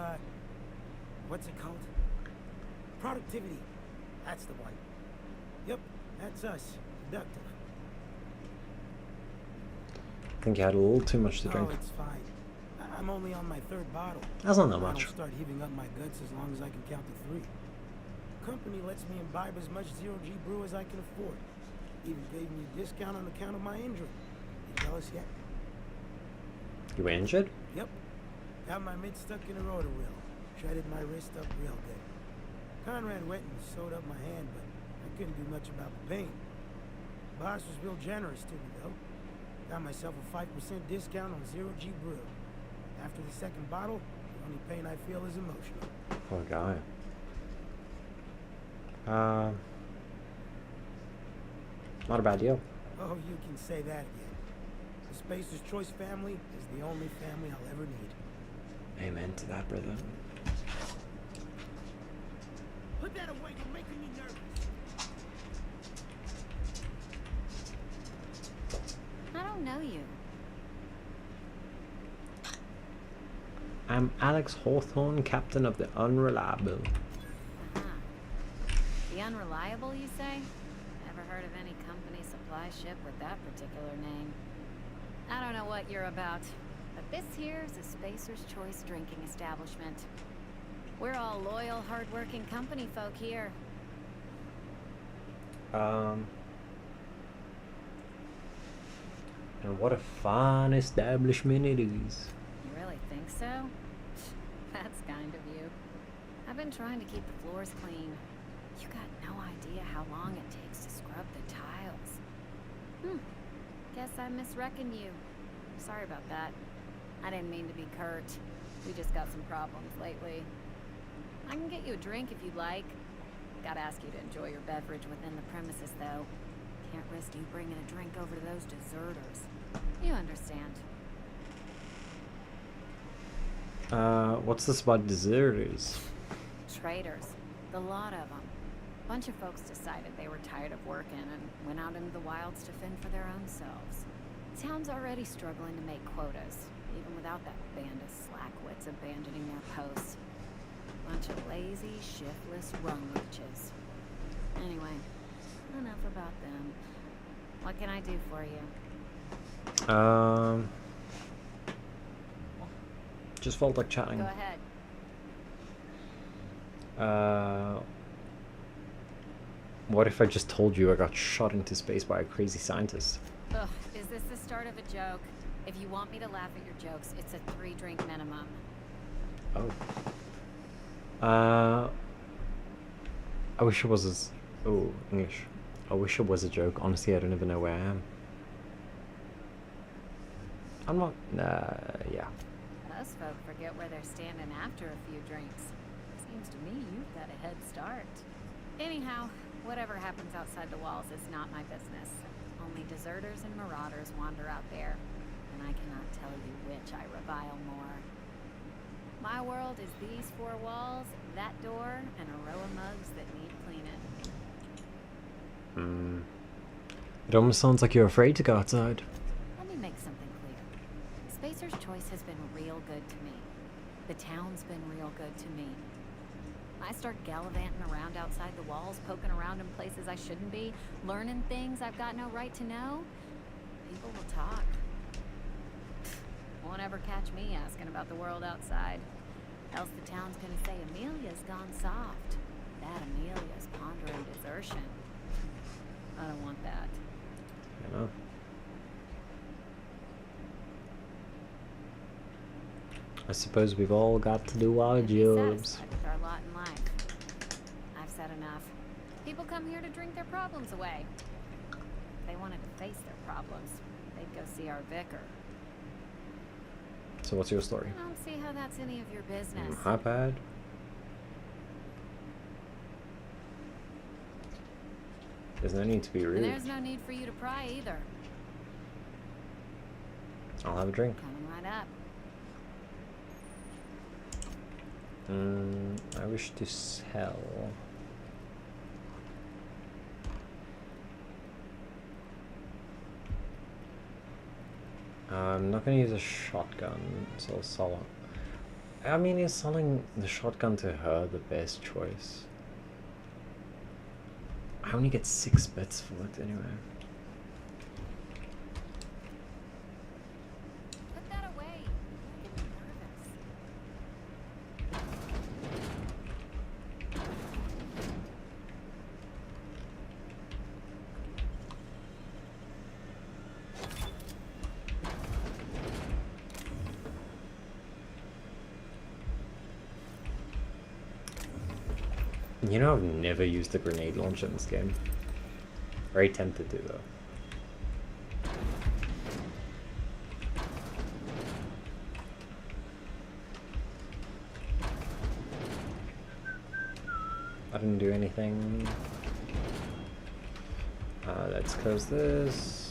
what's it called? Productivity. That's the one. Yep, that's us. Productive. I think you had a little too much to drink. Oh, it's fine. I'm only on my 3rd bottle. That's not that I much. don't start heaving up my guts as long as I can count to 3. Company lets me imbibe as much zero-G brew as I can afford. Even gave me a discount on account of my injury. You jealous yet? You were injured? Yep. Got my mid stuck in a rotor wheel. Shredded my wrist up real good. Conrad went and sewed up my hand, but I couldn't do much about the pain. Boss was real generous to me, though. Got myself a 5% discount on zero-G brew. After the 2nd bottle, the only pain I feel is emotional. Poor guy. Not a bad deal. Oh, you can say that again. The Spacer's Choice family is the only family I'll ever need. Amen to that, brother. Put that away, you're making me nervous. I don't know you. I'm Alex Hawthorne, captain of the Unreliable. The Unreliable, you say? Never heard of any company supply ship with that particular name. I don't know what you're about, but this here's a Spacer's Choice drinking establishment. We're all loyal, hard-working company folk here. And what a fine establishment it is. You really think so? That's kind of you. I've been trying to keep the floors clean. You got no idea how long it takes to scrub the tiles. Guess I misreckoned you. Sorry about that. I didn't mean to be curt. We just got some problems lately. I can get you a drink if you'd like. Gotta ask you to enjoy your beverage within the premises, though. Can't risk you bringing a drink over to those deserters. You understand. What's this about deserters? Traitors. The lot of them. Bunch of folks decided they were tired of working and went out into the wilds to fend for their own selves. Town's already struggling to make quotas, even without that band of slackwits abandoning their posts. Bunch of lazy, shiftless rum leeches. Anyway, enough about them. What can I do for you? Just felt like chatting. Go ahead. What if I just told you I got shot into space by a crazy scientist? Ugh, is this the start of a joke? If you want me to laugh at your jokes, it's a 3-drink minimum. Oh. I wish it was English. I wish it was a joke. Honestly, I don't even know where I am. I'm not, yeah. Those folk forget where they're standing after a few drinks. Seems to me you've got a head start. Anyhow, whatever happens outside the walls is not my business. Only deserters and marauders wander out there, and I cannot tell you which I revile more. My world is these 4 walls, that door, and a row of mugs that need cleaning. It almost sounds like you're afraid to go outside. Let me make something clear. Spacer's Choice has been real good to me. The town's been real good to me. I start gallivanting around outside the walls, poking around in places I shouldn't be, learning things I've got no right to know. People will talk. Won't ever catch me asking about the world outside. Else the town's gonna say Amelia's gone soft. That Amelia's pondering desertion. I don't want that. You know. I suppose we've all got to do our jobs. Satisfied with our lot in life. I've said enough. People come here to drink their problems away. If they wanted to face their problems, they'd go see our vicar. So what's your story? I don't see how that's any of your business. Not bad. There's no need to be rude. And there's no need for you to pry either. I'll have a drink. Coming right up. I wish to sell. I'm not gonna use a shotgun, so I'll sell it. I mean, is selling the shotgun to her the best choice? I only get 6 bits for it anyway. Put that away. You're making me nervous. You know, I've never used a grenade launcher in this game. Very tempted to, though. I didn't do anything. Let's close this.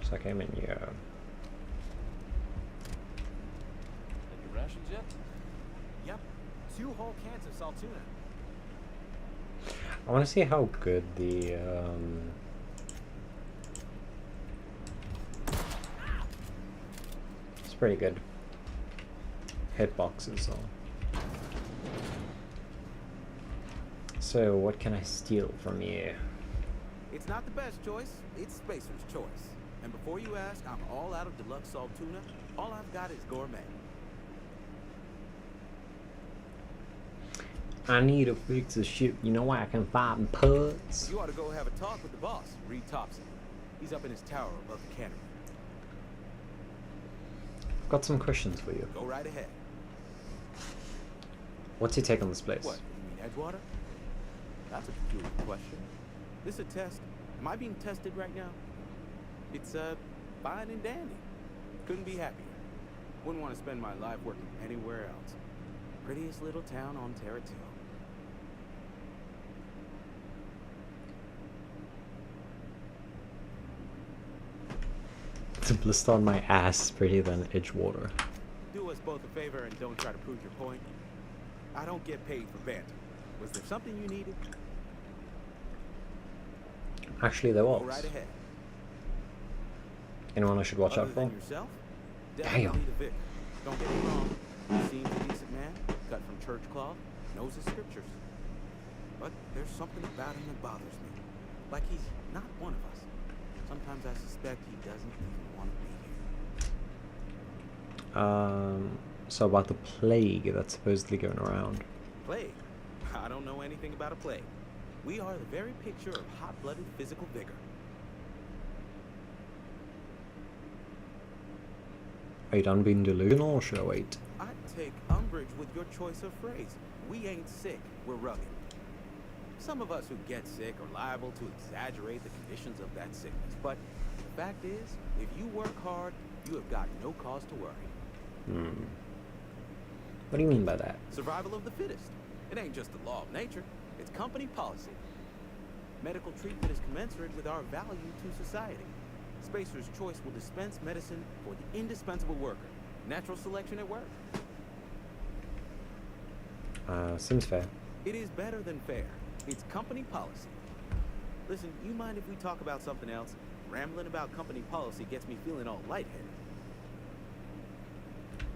So I came in here. Had your rations yet? Yep. 2 whole cans of salt tuna. I want to see how good the it's pretty good. Hitboxes all. So what can I steal from you? It's not the best choice, it's Spacer's choice. And before you ask, I'm all out of deluxe salt tuna. All I've got is gourmet. I need to fix the ship. You know why I can find parts? You ought to go have a talk with the boss, Reed Thompson. He's up in his tower above the cannery. I've got some questions for you. Go right ahead. What's your take on this place? What, you mean Edgewater? That's a peculiar question. This a test? Am I being tested right now? It's, fine and dandy. Couldn't be happier. Wouldn't want to spend my life working anywhere else. Prettiest little town on Terra Till. The blister on my ass is prettier than Edgewater. Do us both a favor and don't try to prove your point. I don't get paid for banter. Was there something you needed? Actually, there was. Go right ahead. Anyone I should watch out Other for? than yourself? Damn. Definitely the vicar. Don't get me wrong. He seems a decent man, cut from church cloth, knows his scriptures. But there's something about him that bothers me. Like he's not one of us. Sometimes I suspect he doesn't even want to be here. So about the plague that's supposedly going around. Plague? I don't know anything about a plague. We are the very picture of hot-blooded physical vigor. Are you done being delusional, or should I wait? I take umbrage with your choice of phrase. We ain't sick, we're rugged. some of us who get sick are liable to exaggerate the conditions of that sickness, but the fact is, if you work hard, you have got no cause to worry. What do you mean by that? Survival of the fittest. It ain't just the law of nature, it's company policy. Medical treatment is commensurate with our value to society. Spacer's Choice will dispense medicine for the indispensable worker. Natural selection at work. Seems fair. It is better than fair. It's company policy. Listen, you mind if we talk about something else? Rambling about company policy gets me feeling all lightheaded.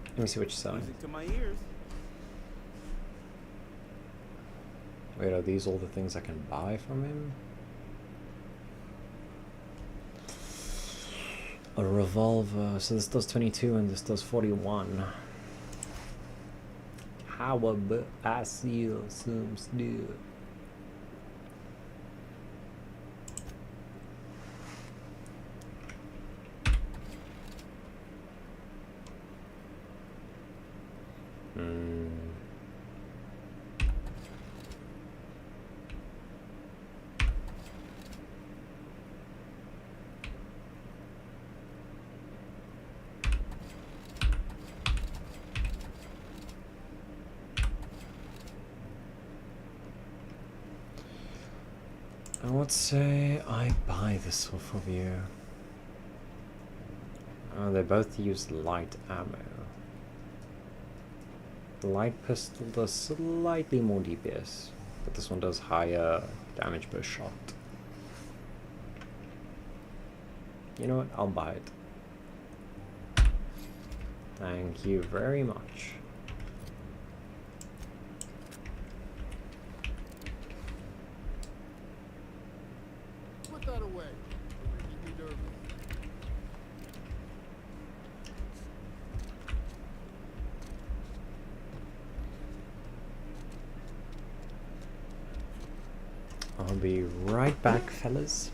Let me see what you're selling. Music to my ears. Wait, are these all the things I can buy from him? A revolver. So this does 22 and this does 41. How about I see some stuff? Let's say I buy this off of you. Oh, they both use light ammo. The light pistol does slightly more DPS, but this one does higher damage per shot. You know what? I'll buy it. Thank you very much. Put that away. You're making me nervous. I'll be right back, fellas.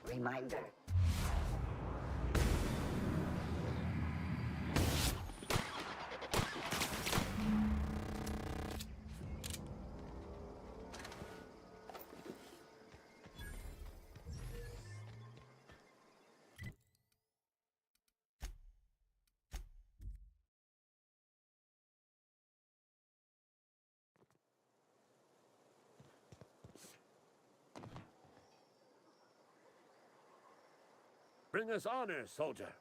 Reminder. Bring us honor, soldier.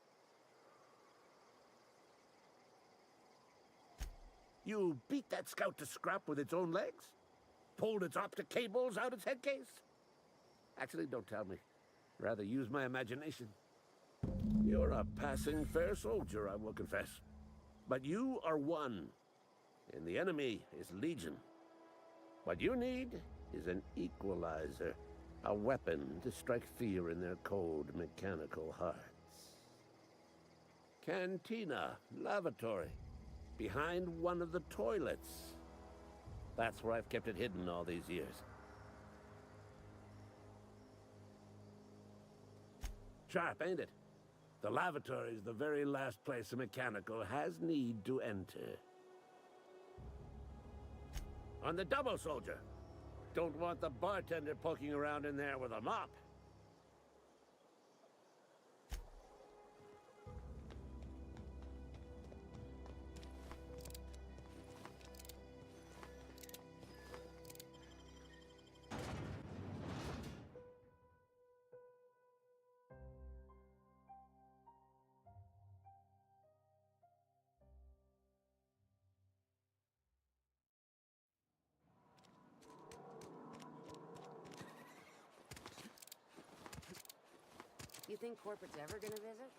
You beat that scout to scrap with its own legs? Pulled its optic cables out its head case? Actually, don't tell me. Rather use my imagination. You're a passing fair soldier, I will confess. But you are one, and the enemy is legion. What you need is an equalizer, a weapon to strike fear in their cold, mechanical hearts. Cantina, lavatory, behind one of the toilets. That's where I've kept it hidden all these years. Sharp, ain't it? The lavatory is the very last place a mechanical has need to enter. On the double, soldier. Don't want the bartender poking around in there with a mop. You think corporate's ever gonna visit?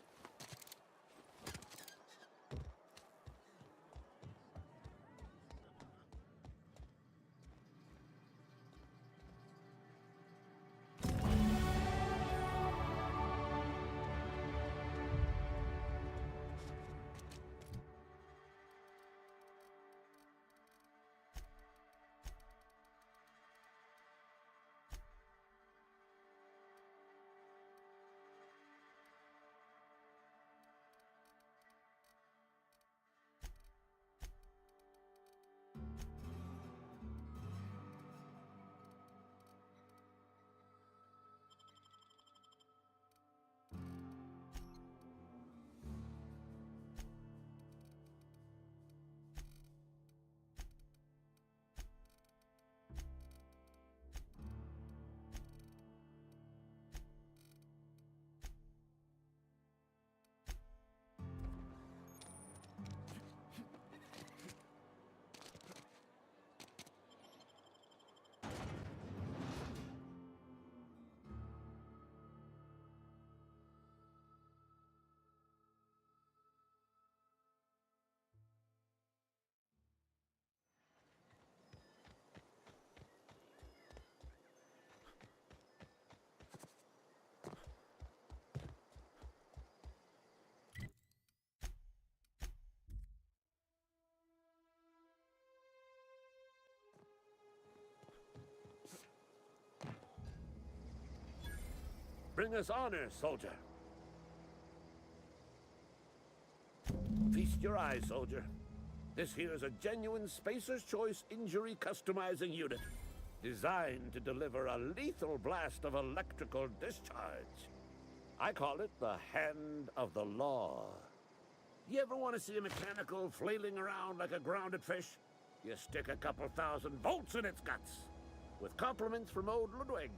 Bring us honor, soldier. Feast your eyes, soldier. This here is a genuine Spacer's Choice injury customizing unit, designed to deliver a lethal blast of electrical discharge. I call it the Hand of the Law. You ever want to see a mechanical flailing around like a grounded fish? You stick a couple thousand volts in its guts. With compliments from old Ludwig.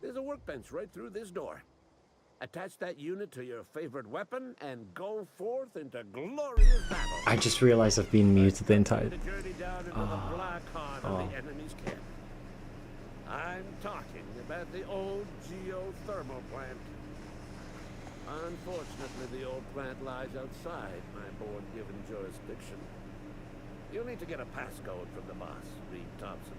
There's a workbench right through this door. Attach that unit to your favorite weapon and go forth into glorious battle. I just realized I've been muted the entire... I'm talking about the old geothermal plant. Unfortunately, the old plant lies outside my board-given jurisdiction. You'll need to get a passcode from the boss, Reed Thompson.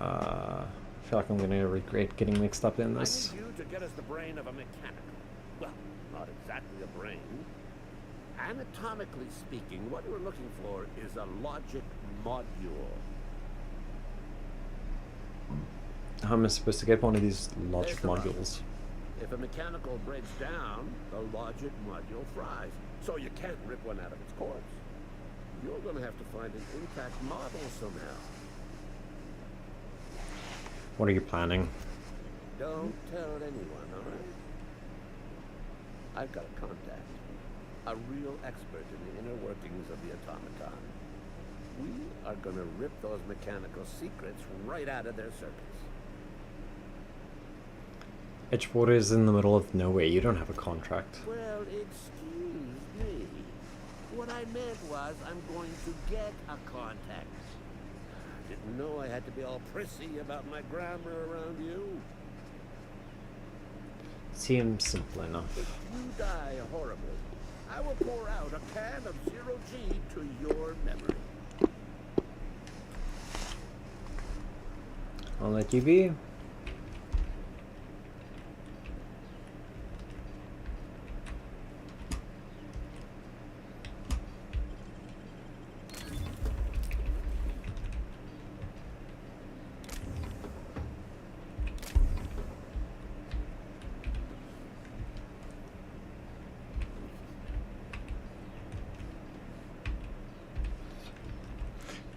I feel like I'm gonna regret getting mixed up in this. I need you to get us the brain of a mechanic. Well, not exactly a brain. Anatomically speaking, what we're looking for is a logic module. How am I supposed to get one of these logic modules? If a mechanical breaks down, the logic module fries. So you can't rip one out of its course. You're going to have to find an intact model somehow. What are you planning? Don't tell anyone, all right? I've got a contact. A real expert in the inner workings of the automaton. We are going to rip those mechanical secrets right out of their circuits. Edgewater is in the middle of nowhere. You don't have a contract. Well, excuse me. what I meant was I'm going to get a contact. Didn't know I had to be all prissy about my grammar around you. Seems simple enough. If you die horribly, I will pour out a can of 0G to your memory. I'll let you be.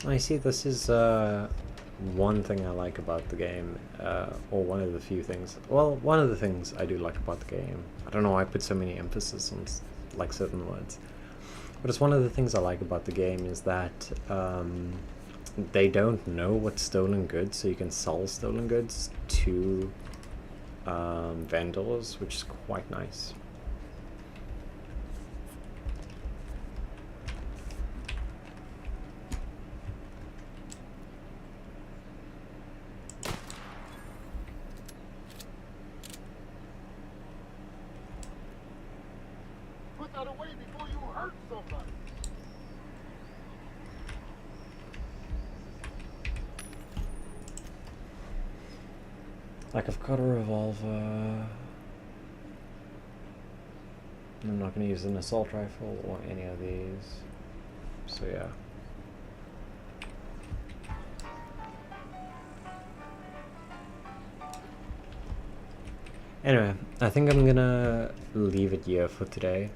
I see, this is one thing I like about the game, or one of the few things. Well, one of the things I do like about the game. I don't know why I put so many emphasis on like certain words, but it's one of the things I like about the game is that they don't know what's stolen goods, so you can sell stolen goods to vendors, which is quite nice. Put that away before you hurt somebody. Like, I've got a revolver. I'm not going to use an assault rifle or any of these. So yeah. Anyway, I think I'm gonna leave it here for today.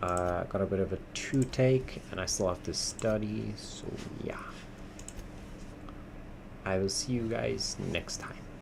Got a bit of a toothache and I still have to study, so yeah. I will see you guys next time.